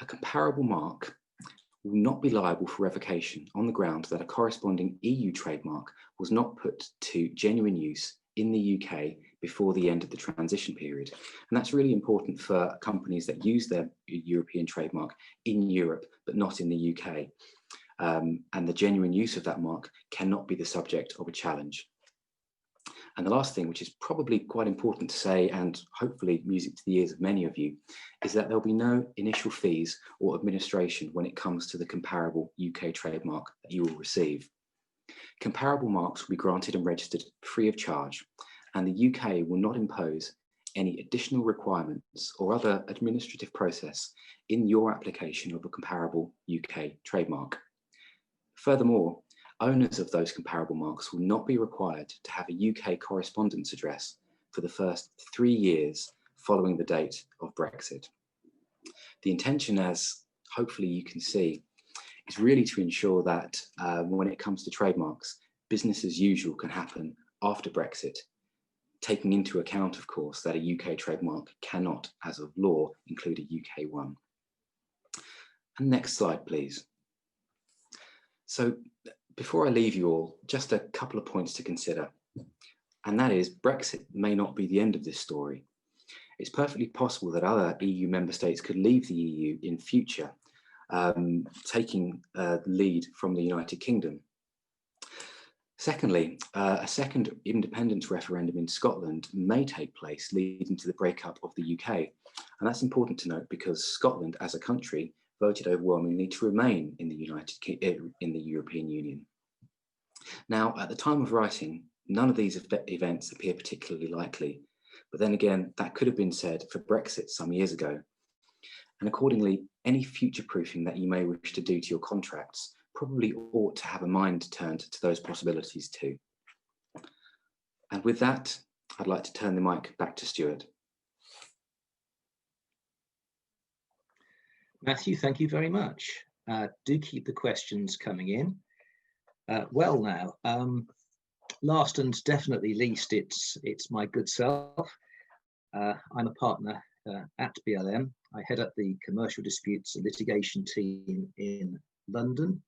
A comparable mark will not be liable for revocation on the ground that a corresponding EU trademark was not put to genuine use in the UK before the end of the transition period. And that's really important for companies that use their European trademark in Europe, but not in the UK. And the genuine use of that mark cannot be the subject of a challenge. And the last thing, which is probably quite important to say, and hopefully music to the ears of many of you, is that there'll be no initial fees or administration when it comes to the comparable UK trademark that you will receive. Comparable marks will be granted and registered free of charge, and the UK will not impose any additional requirements or other administrative process in your application of a comparable UK trademark. Furthermore, owners of those comparable marks will not be required to have a UK correspondence address for the first 3 years following the date of Brexit. The intention, as hopefully you can see, is really to ensure that when it comes to trademarks, business as usual can happen after Brexit, taking into account, of course, that a UK trademark cannot, as of law, include a UK one. And next slide, please. So before I leave you all, just a couple of points to consider. And that is, Brexit may not be the end of this story. It's perfectly possible that other EU member states could leave the EU in future, taking the lead from the United Kingdom. Secondly, a second independence referendum in Scotland may take place, leading to the breakup of the UK. And that's important to note because Scotland, as a country, voted overwhelmingly to remain in the European Union. Now, at the time of writing, none of these events appear particularly likely, but then again, that could have been said for Brexit some years ago. And accordingly, any future-proofing that you may wish to do to your contracts probably ought to have a mind turned to those possibilities too. And with that, I'd like to turn the mic back to Stuart. Matthew, thank you very much. Do keep the questions coming in. Well now, last and definitely least, it's my good self. I'm a partner at BLM. I head up the commercial disputes and litigation team in London.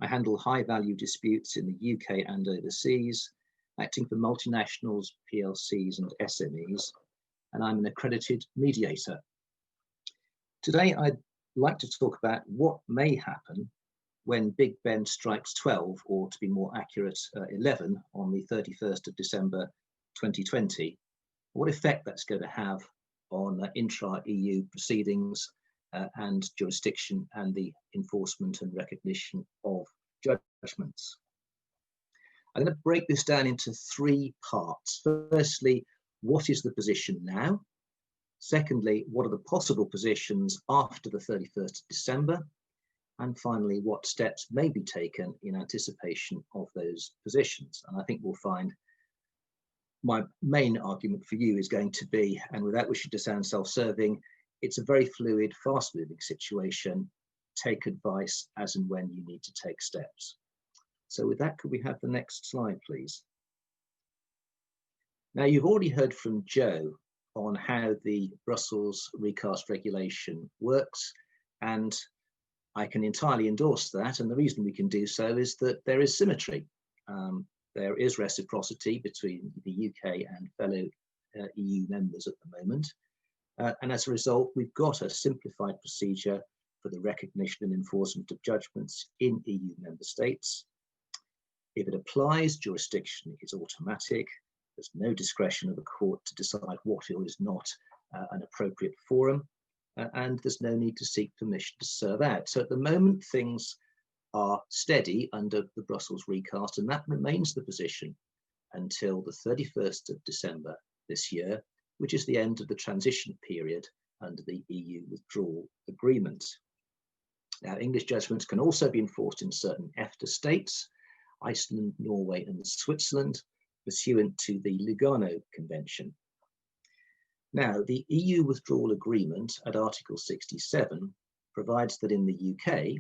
I handle high value disputes in the UK and overseas, acting for multinationals, PLCs and SMEs, and I'm an accredited mediator. Today, I'd like to talk about what may happen when Big Ben strikes 12, or to be more accurate, 11 on the 31st of December 2020, what effect that's going to have on intra-EU proceedings and jurisdiction and the enforcement and recognition of judgments. I'm going to break this down into 3 parts. Firstly, what is the position now? Secondly, what are the possible positions after the 31st of December? And finally, what steps may be taken in anticipation of those positions? And I think we'll find my main argument for you is going to be, and without wishing to sound self-serving, it's a very fluid, fast-moving situation. Take advice as and when you need to take steps. So with that, could we have the next slide, please? Now, you've already heard from Joe on how the Brussels recast regulation works, and I can entirely endorse that. And the reason we can do so is that there is symmetry. There is reciprocity between the UK and fellow EU members at the moment. And as a result, we've got a simplified procedure for the recognition and enforcement of judgments in EU member states. If it applies, jurisdiction is automatic. There's no discretion of the court to decide what is not an appropriate forum, and there's no need to seek permission to serve out. So at the moment, things are steady under the Brussels recast, and that remains the position until the 31st of December this year, which is the end of the transition period under the EU withdrawal agreement. Now, English judgments can also be enforced in certain EFTA states, Iceland, Norway, and Switzerland, pursuant to the Lugano Convention. Now, the EU withdrawal agreement at Article 67 provides that in the UK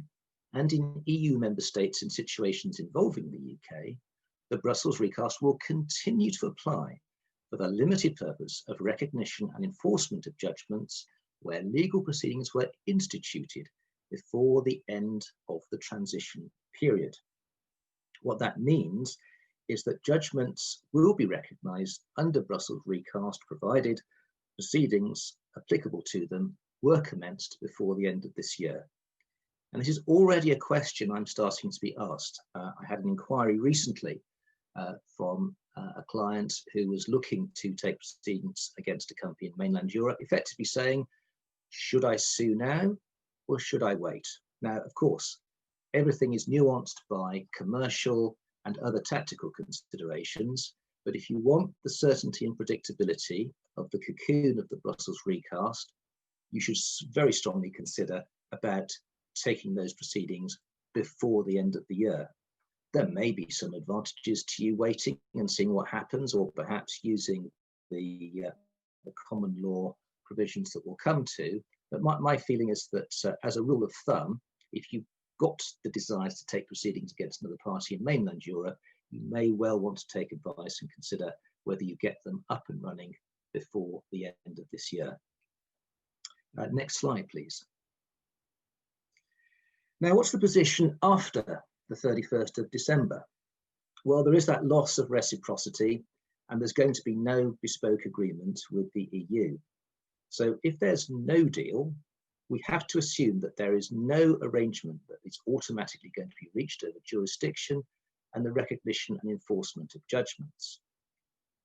and in EU member states in situations involving the UK, the Brussels recast will continue to apply for the limited purpose of recognition and enforcement of judgments where legal proceedings were instituted before the end of the transition period. What that means is that judgments will be recognised under Brussels recast, provided proceedings applicable to them were commenced before the end of this year. And this is already a question I'm starting to be asked. I had an inquiry recently from a client who was looking to take proceedings against a company in mainland Europe, effectively saying, should I sue now or should I wait? Now, of course, everything is nuanced by commercial and other tactical considerations, but if you want the certainty and predictability of the cocoon of the Brussels recast, you should very strongly consider about taking those proceedings before the end of the year. There may be some advantages to you waiting and seeing what happens, or perhaps using the common law provisions that we'll come to. But my feeling is that as a rule of thumb, if you've got the desires to take proceedings against another party in mainland Europe, you may well want to take advice and consider whether you get them up and running before the end of this year. Next slide, please. Now, what's the position after the 31st of December? Well, there is that loss of reciprocity, and there's going to be no bespoke agreement with the EU. So if there's no deal, we have to assume that there is no arrangement that is automatically going to be reached over jurisdiction and the recognition and enforcement of judgments.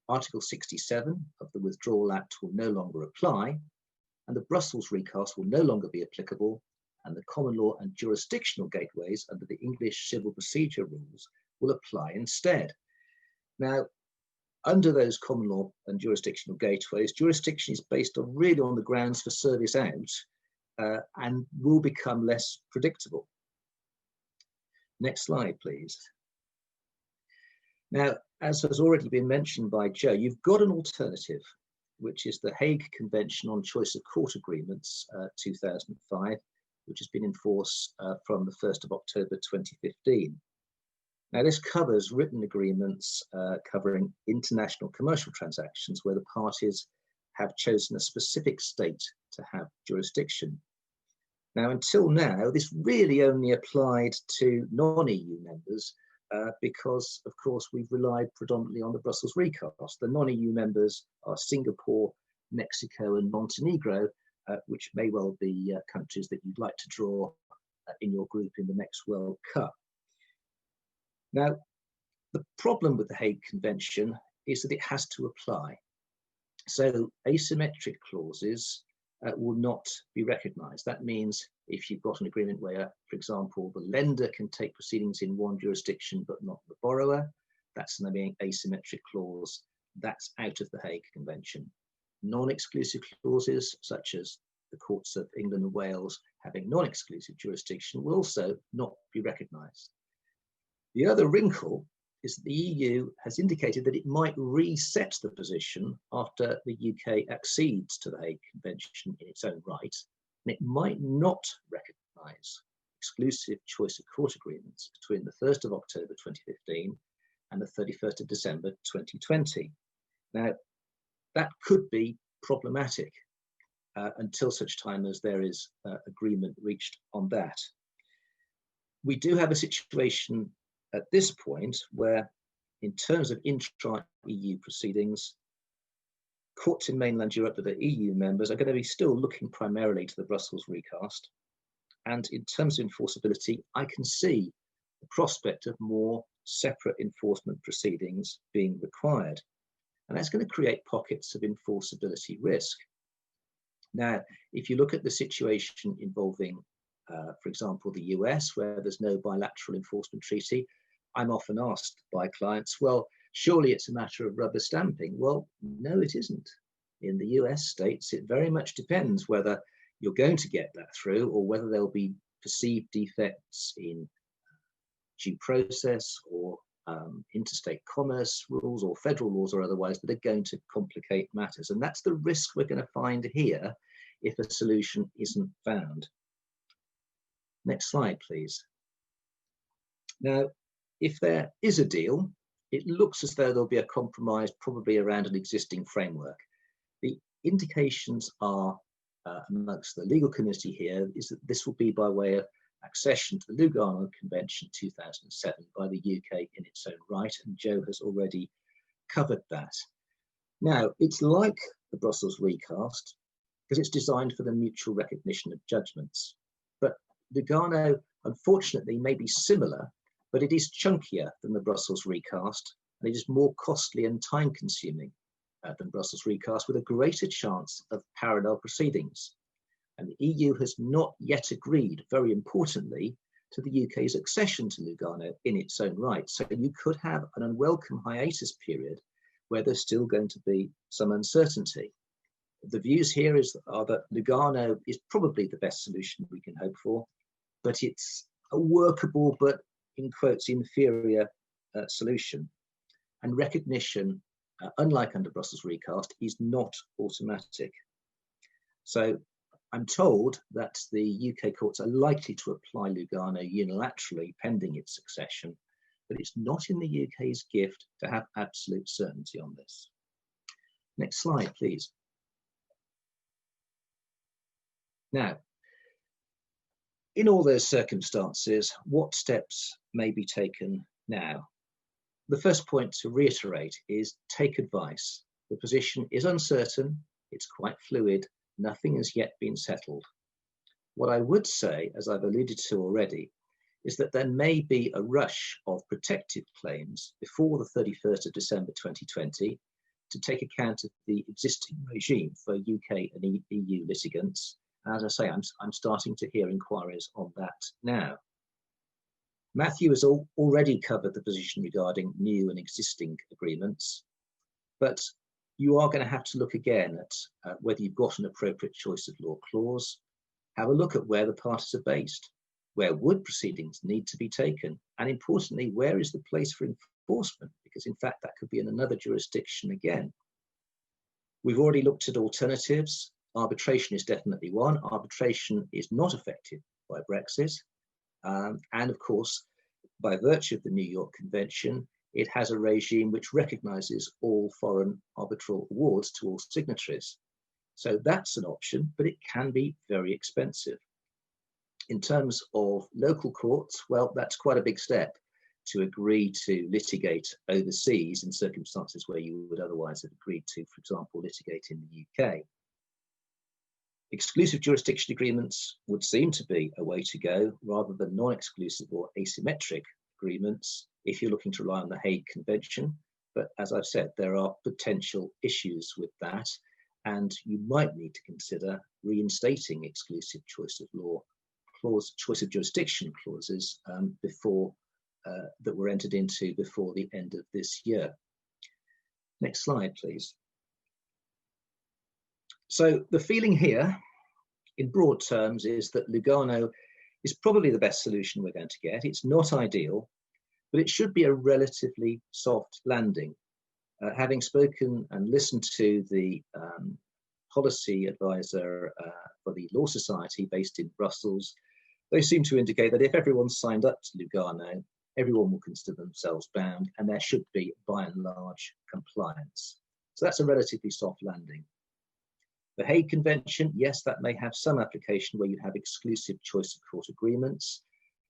Article 67 of the Withdrawal Act will no longer apply, and the Brussels recast will no longer be applicable, and the common law and jurisdictional gateways under the English civil procedure rules will apply instead. Now, under those common law and jurisdictional gateways, jurisdiction is based on really on the grounds for service out and will become less predictable. Next slide, please. Now, as has already been mentioned by Joe, you've got an alternative, which is the Hague Convention on Choice of Court Agreements 2005, which has been in force from the 1st of October 2015. Now, this covers written agreements covering international commercial transactions where the parties have chosen a specific state to have jurisdiction. Now, until now, this really only applied to non-EU members because, of course, we've relied predominantly on the Brussels recast. The non-EU members are Singapore, Mexico, and Montenegro, which may well be countries that you'd like to draw in your group in the next World Cup. Now, the problem with the Hague Convention is that it has to apply. So asymmetric clauses will not be recognised. That means if you've got an agreement where, for example, the lender can take proceedings in one jurisdiction but not the borrower, that's an asymmetric clause. That's out of the Hague Convention. Non-exclusive clauses, such as the courts of England and Wales having non-exclusive jurisdiction, will also not be recognised. The other wrinkle is that the EU has indicated that it might reset the position after the UK accedes to the Hague Convention in its own right, and it might not recognise exclusive choice of court agreements between the 1st of October 2015 and the 31st of December 2020. Now, that could be problematic until such time as there is agreement reached on that. We do have a situation at this point where, in terms of intra-EU proceedings, courts in mainland Europe that are EU members are going to be still looking primarily to the Brussels recast. And in terms of enforceability, I can see the prospect of more separate enforcement proceedings being required. And that's going to create pockets of enforceability risk. Now, if you look at the situation involving, for example, the US, where there's no bilateral enforcement treaty, I'm often asked by clients, well, surely it's a matter of rubber stamping. Well, no, it isn't. In the US states, it very much depends whether you're going to get that through or whether there'll be perceived defects in due process or interstate commerce rules or federal laws or otherwise that are going to complicate matters. And that's the risk we're going to find here if a solution isn't found. Next slide, please. Now, if there is a deal, it looks as though there'll be a compromise probably around an existing framework. The indications are amongst the legal community here is that this will be by way of accession to the Lugano Convention 2007 by the UK in its own right, and Joe has already covered that. Now, it's like the Brussels recast because it's designed for the mutual recognition of judgments. But Lugano, unfortunately, may be similar, but it is chunkier than the Brussels recast, and it is more costly and time-consuming than Brussels recast, with a greater chance of parallel proceedings. And the EU has not yet agreed, very importantly, to the UK's accession to Lugano in its own right. So you could have an unwelcome hiatus period where there's still going to be some uncertainty. The views here are that Lugano is probably the best solution we can hope for, but it's a workable but, in quotes, inferior solution. And recognition, unlike under Brussels recast, is not automatic. So I'm told that the UK courts are likely to apply Lugano unilaterally pending its succession, but it's not in the UK's gift to have absolute certainty on this. Next slide, please. Now, in all those circumstances, what steps may be taken now? The first point to reiterate is take advice. The position is uncertain, it's quite fluid, nothing has yet been settled. What I would say, as I've alluded to already, is that there may be a rush of protective claims before the 31st of December 2020 to take account of the existing regime for UK and EU litigants. And as I say, I'm starting to hear inquiries on that now. Matthew has already covered the position regarding new and existing agreements, but you are going to have to look again at whether you've got an appropriate choice of law clause. Have a look at where the parties are based, where would proceedings need to be taken, and importantly, where is the place for enforcement? Because in fact, that could be in another jurisdiction again. We've already looked at alternatives. Arbitration is definitely one. Arbitration is not affected by Brexit. And of course, by virtue of the New York Convention, it has a regime which recognizes all foreign arbitral awards to all signatories. So that's an option, but it can be very expensive. In terms of local courts, well, that's quite a big step to agree to litigate overseas in circumstances where you would otherwise have agreed to, for example, litigate in the UK. Exclusive jurisdiction agreements would seem to be a way to go rather than non-exclusive or asymmetric agreements if you're looking to rely on the Hague Convention. But as I've said, there are potential issues with that, and you might need to consider reinstating exclusive choice of law clause, choice of jurisdiction clauses that were entered into before the end of this year. Next slide, please. So the feeling here, in broad terms, is that Lugano is probably the best solution we're going to get. It's not ideal, but it should be a relatively soft landing. Having spoken and listened to the policy advisor for the Law Society based in Brussels, they seem to indicate that if everyone signed up to Lugano, everyone will consider themselves bound, and there should be, by and large, compliance. So that's a relatively soft landing. The Hague Convention, yes, that may have some application where you have exclusive choice of court agreements,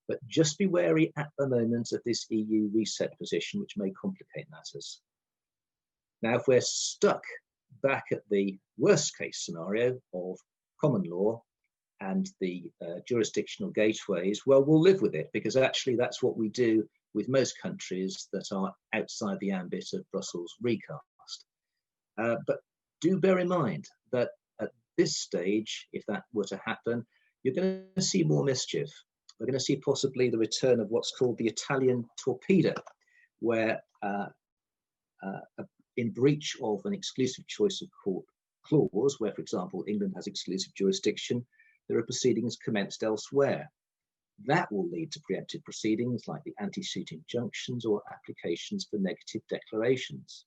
but just be wary at the moment of this EU reset position, which may complicate matters. Now, if we're stuck back at the worst case scenario of common law and the jurisdictional gateways, well, we'll live with it, because actually that's what we do with most countries that are outside the ambit of Brussels recast. But do bear in mind that at this stage, if that were to happen, you're going to see more mischief. We're going to see possibly the return of what's called the Italian torpedo, where in breach of an exclusive choice of court clause, where, for example, England has exclusive jurisdiction, there are proceedings commenced elsewhere. That will lead to preemptive proceedings like the anti-suit injunctions or applications for negative declarations.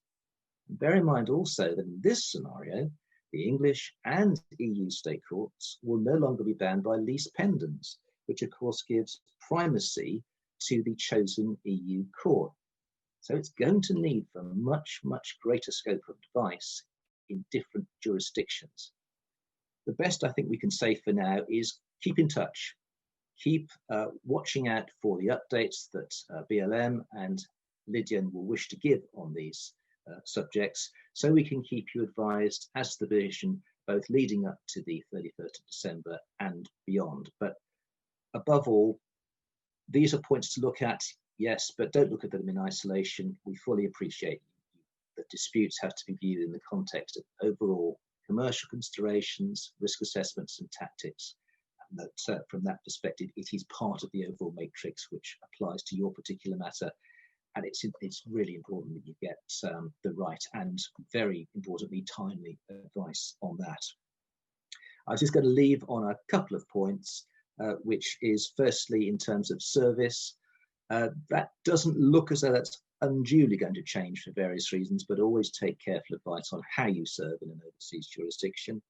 And bear in mind also that in this scenario, the English and EU state courts will no longer be bound by lis pendens, which of course gives primacy to the chosen EU court. So it's going to need for much, much greater scope of advice in different jurisdictions. the best I think we can say for now is keep in touch. Keep watching out for the updates that BLM and Lydian will wish to give on these subjects, so we can keep you advised as to the position both leading up to the 31st of December and beyond. But above all, these are points to look at, yes, but don't look at them in isolation. We fully appreciate that disputes have to be viewed in the context of overall commercial considerations, risk assessments and tactics. And that from that perspective, it is part of the overall matrix which applies to your particular matter. And it's really important that you get the right and, very importantly, timely advice on that. I was just going to leave on a couple of points, which is firstly in terms of service. That doesn't look as though that's unduly going to change for various reasons, but always take careful advice on how you serve in an overseas jurisdiction.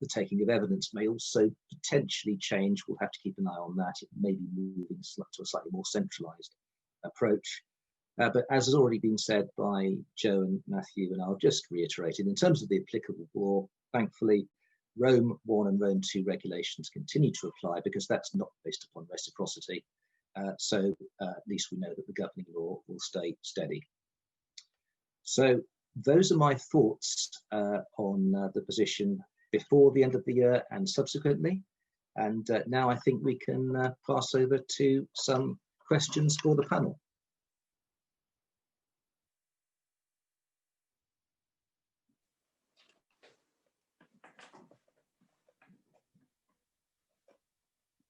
The taking of evidence may also potentially change. We'll have to keep an eye on that. It may be moving to a slightly more centralised approach. But as has already been said by Joe and Matthew, and I'll just reiterate it, in terms of the applicable law, thankfully, Rome 1 and Rome 2 regulations continue to apply because that's not based upon reciprocity. So at least we know that the governing law will stay steady. So those are my thoughts on the position before the end of the year and subsequently. And now I think we can pass over to some questions for the panel.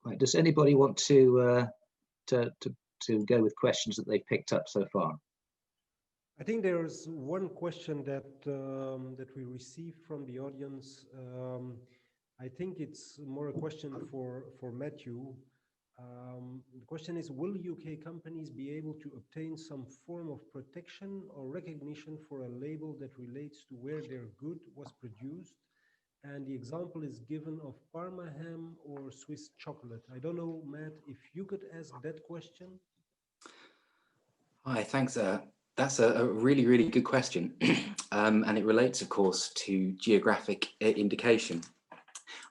Right, does anybody want to go with questions that they've picked up so far? I think there's one question that that we received from the audience. I think it's more a question for Matthew. The question is, will UK companies be able to obtain some form of protection or recognition for a label that relates to where their good was produced? And the example is given of Parma ham or Swiss chocolate. I don't know, Matt, if you could ask that question. Hi, thanks. That's a really, really good question. And it relates, of course, to geographic indication.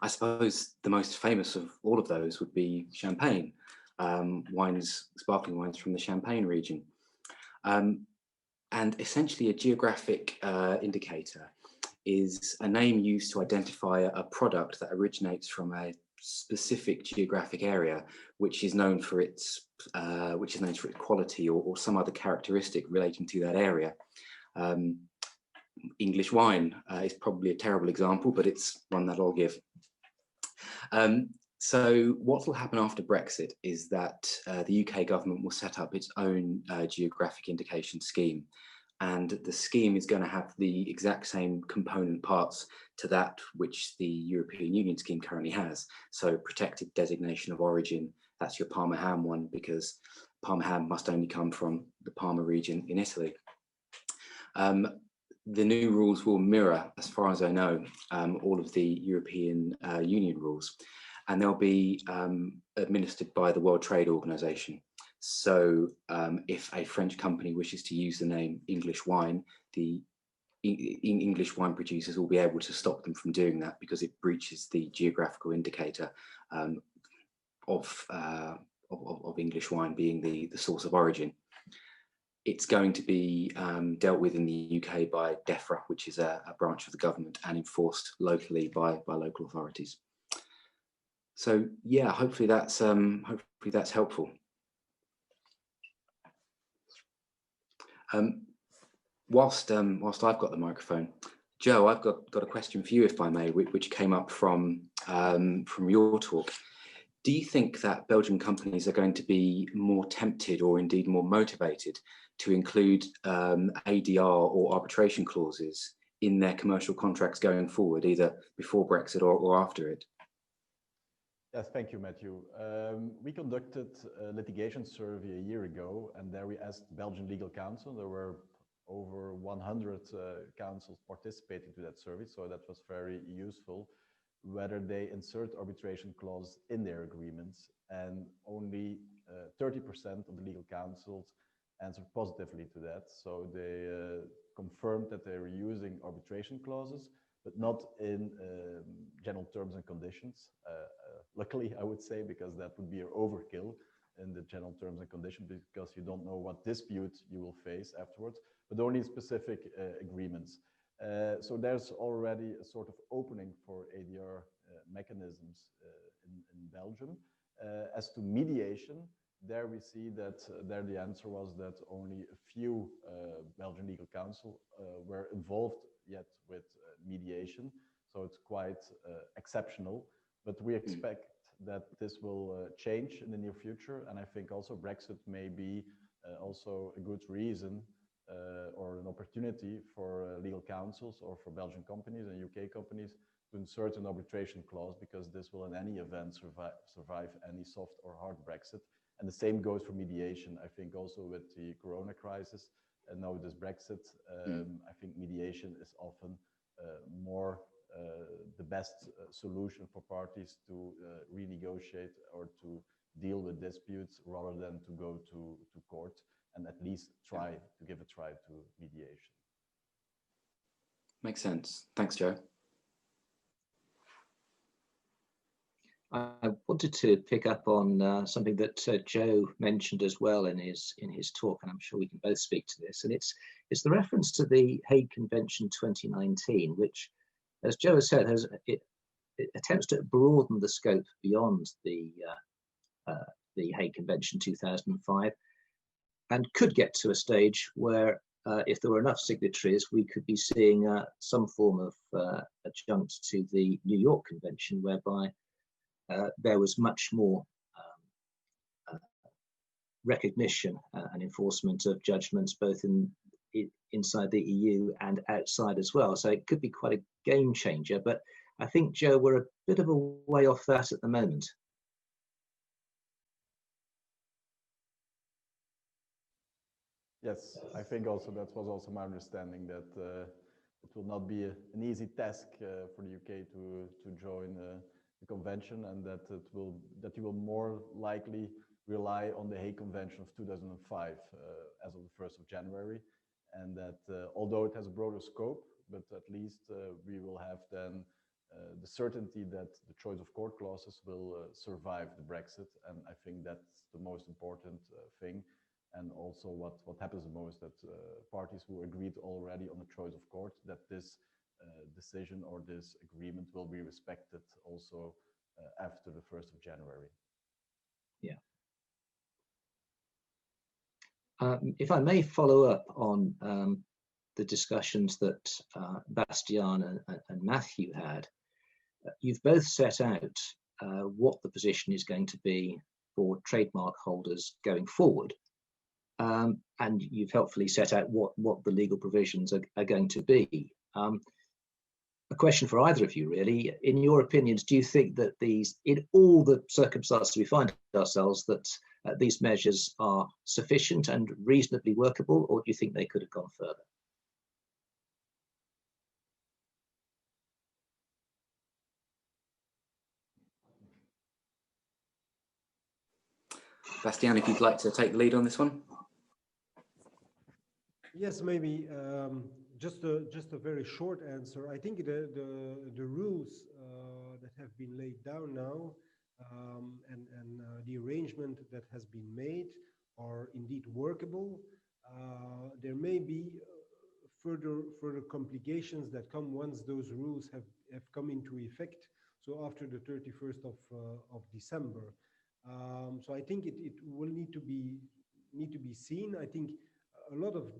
I suppose the most famous of all of those would be champagne, sparkling wines from the Champagne region. And essentially a geographic indicator is a name used to identify a product that originates from a specific geographic area, which is known for its quality or some other characteristic relating to that area. English wine is probably a terrible example, but it's one that I'll give. So what will happen after Brexit is that the UK government will set up its own geographic indication scheme. And the scheme is going to have the exact same component parts to that which the European Union scheme currently has. So protected designation of origin, that's your Parma ham one, because Parma ham must only come from the Parma region in Italy. The new rules will mirror, as far as I know, all of the European Union rules, and they'll be administered by the World Trade Organization. So if a French company wishes to use the name English wine, the English wine producers will be able to stop them from doing that because it breaches the geographical indicator of English wine being the source of origin. It's going to be dealt with in the UK by DEFRA, which is a branch of the government, and enforced locally by local authorities. So yeah, hopefully that's helpful. Whilst I've got the microphone, Joe, I've got a question for you, if I may, which came up from your talk. Do you think that Belgian companies are going to be more tempted or indeed more motivated to include ADR or arbitration clauses in their commercial contracts going forward, either before Brexit or after it? Yes, thank you, Matthew. We conducted a litigation survey a year ago, and there we asked Belgian legal counsel. There were over 100 counsels participating to that survey, so that was very useful, whether they insert arbitration clause in their agreements, and only 30% of the legal counsels answered positively to that. So they confirmed that they were using arbitration clauses, but not in general terms and conditions. Luckily, I would say, because that would be an overkill in the general terms and conditions, because you don't know what dispute you will face afterwards, but only specific agreements. So there's already a sort of opening for ADR mechanisms in Belgium. As to mediation, there we see that there the answer was that only a few Belgian legal counsel were involved yet with mediation. So it's quite exceptional, but we expect that this will change in the near future. And I think also Brexit may be also a good reason or an opportunity for legal counsels or for Belgian companies and UK companies to insert an arbitration clause, because this will in any event survive any soft or hard Brexit. And the same goes for mediation. I think also with the Corona crisis and now this Brexit, I think mediation is often more the best solution for parties to renegotiate or to deal with disputes rather than to go to court, and at least try to give a try to mediation. Makes sense. Thanks, Joe. I wanted to pick up on something that Joe mentioned as well in his talk, and I'm sure we can both speak to this. And it's the reference to the Hague Convention 2019, which, as Joe has said, it attempts to broaden the scope beyond the Hague Convention 2005, and could get to a stage where, if there were enough signatories, we could be seeing some form of adjunct to the New York Convention, whereby there was much more recognition and enforcement of judgments, both inside the EU and outside as well. So it could be quite a game changer. But I think, Joe, we're a bit of a way off that at the moment. Yes, I think also that was also my understanding, that it will not be an easy task for the UK to join the convention, and that you will more likely rely on the Hague Convention of 2005 as of the 1st of January, and that although it has a broader scope, but at least we will have then the certainty that the choice of court clauses will survive the Brexit, and I think that's the most important thing. And also what happens the most, that parties who agreed already on the choice of court, that this decision or this agreement will be respected also after the 1st of January. Yeah. If I may follow up on the discussions that Bastiaan and Matthew had, you've both set out what the position is going to be for trademark holders going forward. And you've helpfully set out what the legal provisions are going to be. A question for either of you, really. In your opinions, do you think that in all the circumstances we find ourselves, that these measures are sufficient and reasonably workable, or do you think they could have gone further? Bastiaan, if you'd like to take the lead on this one. Yes, maybe just a very short answer. I think the rules that have been laid down now and the arrangement that has been made are indeed workable. There may be further complications that come once those rules have come into effect. So after the 31st of December. So I think it will need to be seen. I think a lot of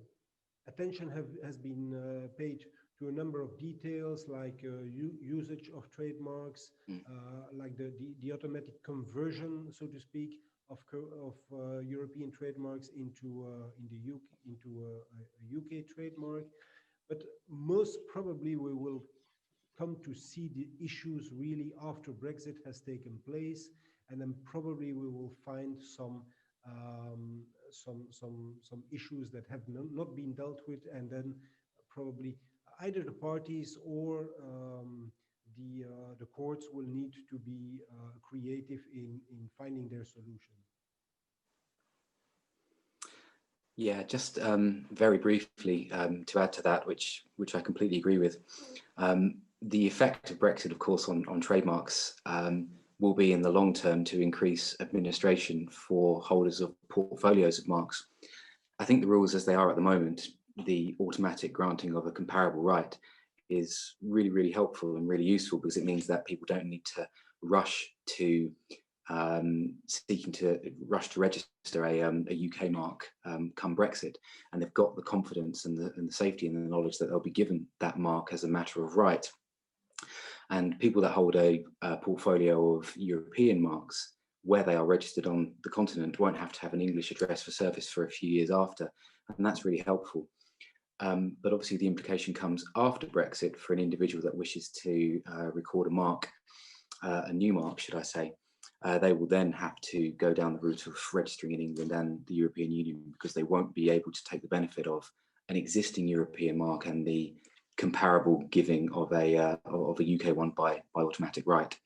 attention has been paid to a number of details, like usage of trademarks, like the automatic conversion, so to speak, of European trademarks into a UK trademark. But most probably we will come to see the issues really after Brexit has taken place, and then probably we will find some issues that have not been dealt with, and then probably either the parties or the courts will need to be creative in finding their solution. Yeah, just very briefly to add to that, which I completely agree with. the effect of Brexit, of course, on trademarks will be in the long term to increase administration for holders of portfolios of marks. I think the rules as they are at the moment, the automatic granting of a comparable right, is really, really helpful and really useful, because it means that people don't need to rush to register a UK mark come Brexit, and they've got the confidence and the safety and the knowledge that they'll be given that mark as a matter of right. And people that hold a portfolio of European marks where they are registered on the continent won't have to have an English address for service for a few years after, and that's really helpful. But obviously the implication comes after Brexit for an individual that wishes to record a mark, a new mark, should I say. They will then have to go down the route of registering in England and the European Union, because they won't be able to take the benefit of an existing European mark and the comparable giving of a UK one by automatic right.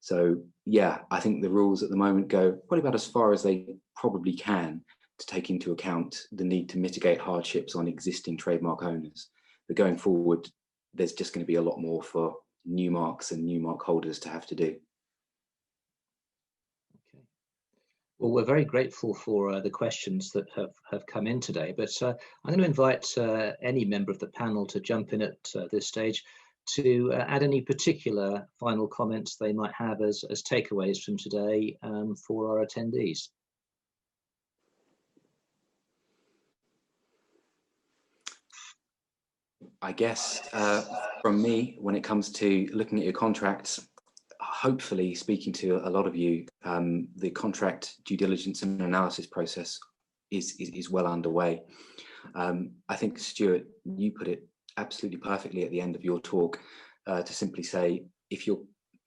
So yeah, I think the rules at the moment go probably about as far as they probably can to take into account the need to mitigate hardships on existing trademark owners. But going forward, there's just going to be a lot more for new marks and new mark holders to have to do. Okay. Well, we're very grateful for the questions that have come in today, but I'm going to invite any member of the panel to jump in at this stage to add any particular final comments they might have as takeaways from today for our attendees. I guess from me, when it comes to looking at your contracts, hopefully speaking to a lot of you, the contract due diligence and analysis process is well underway. I think, Stuart, you put it absolutely perfectly at the end of your talk, to simply say, if you're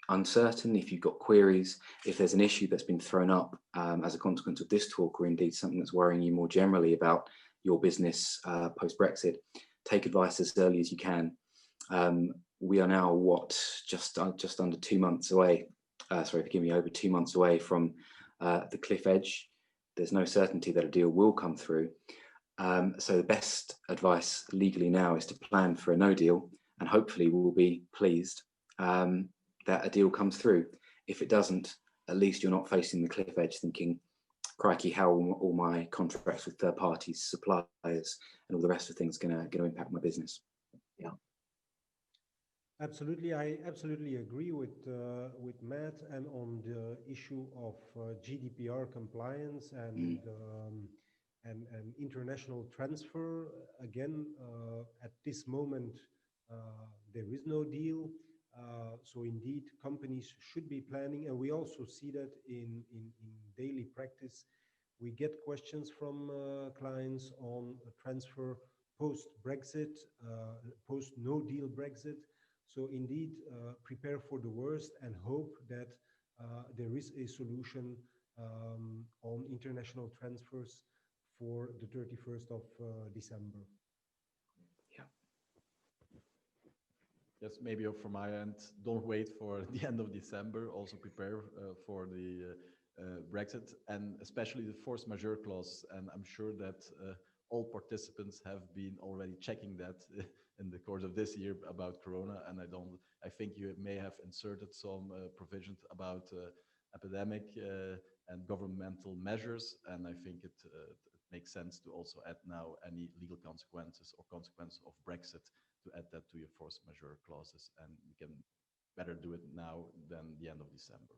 uncertain, if you've got queries, if there's an issue that's been thrown up as a consequence of this talk, or indeed something that's worrying you more generally about your business post-Brexit, take advice as early as you can. We are now, just under 2 months away, sorry, forgive me, over 2 months away from the cliff edge. There's no certainty that a deal will come through. So the best advice legally now is to plan for a no deal, and hopefully we'll be pleased that a deal comes through. If it doesn't, at least you're not facing the cliff edge thinking, crikey, how are all my contracts with third parties, suppliers, and all the rest of things going to impact my business? Yeah. Absolutely, I absolutely agree with Matt, and on the issue of GDPR compliance and and international transfer. Again, at this moment, there is no deal. So indeed, companies should be planning, and we also see that in daily practice. We get questions from clients on a transfer post-Brexit, post-no-deal Brexit. So indeed, prepare for the worst and hope that there is a solution on international transfers for the 31st of December. Yeah. Yes, maybe from my end, don't wait for the end of December. Also prepare for the Brexit, and especially the force majeure clause. And I'm sure that all participants have been already checking that in the course of this year about Corona. And I think you may have inserted some provisions about epidemic and governmental measures. And I think it makes sense to also add now any legal consequences or consequences of Brexit, to add that to your force majeure clauses. And you can better do it now than the end of December.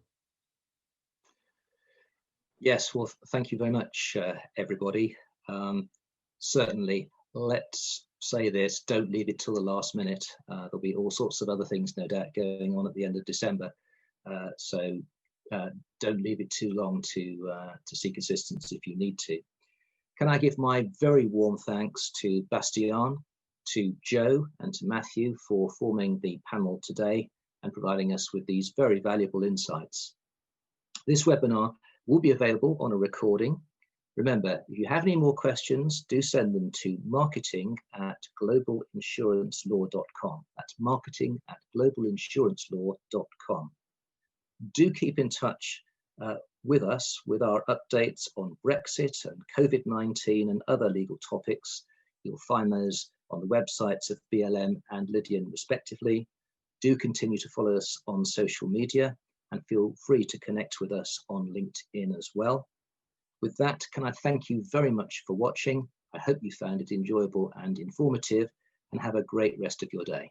Yes, well, thank you very much, everybody. Certainly, let's say this, don't leave it till the last minute. There'll be all sorts of other things, no doubt, going on at the end of December. So don't leave it too long to seek assistance if you need to. Can I give my very warm thanks to Bastiaan, to Joe, and to Matthew for forming the panel today and providing us with these very valuable insights. This webinar will be available on a recording. Remember, if you have any more questions, do send them to marketing@globalinsurancelaw.com. That's marketing@globalinsurancelaw.com. Do keep in touch with us with our updates on Brexit and COVID-19 and other legal topics. You'll find those on the websites of BLM and Lydian respectively. Do continue to follow us on social media and feel free to connect with us on LinkedIn as well. With that, can I thank you very much for watching. I hope you found it enjoyable and informative, and have a great rest of your day.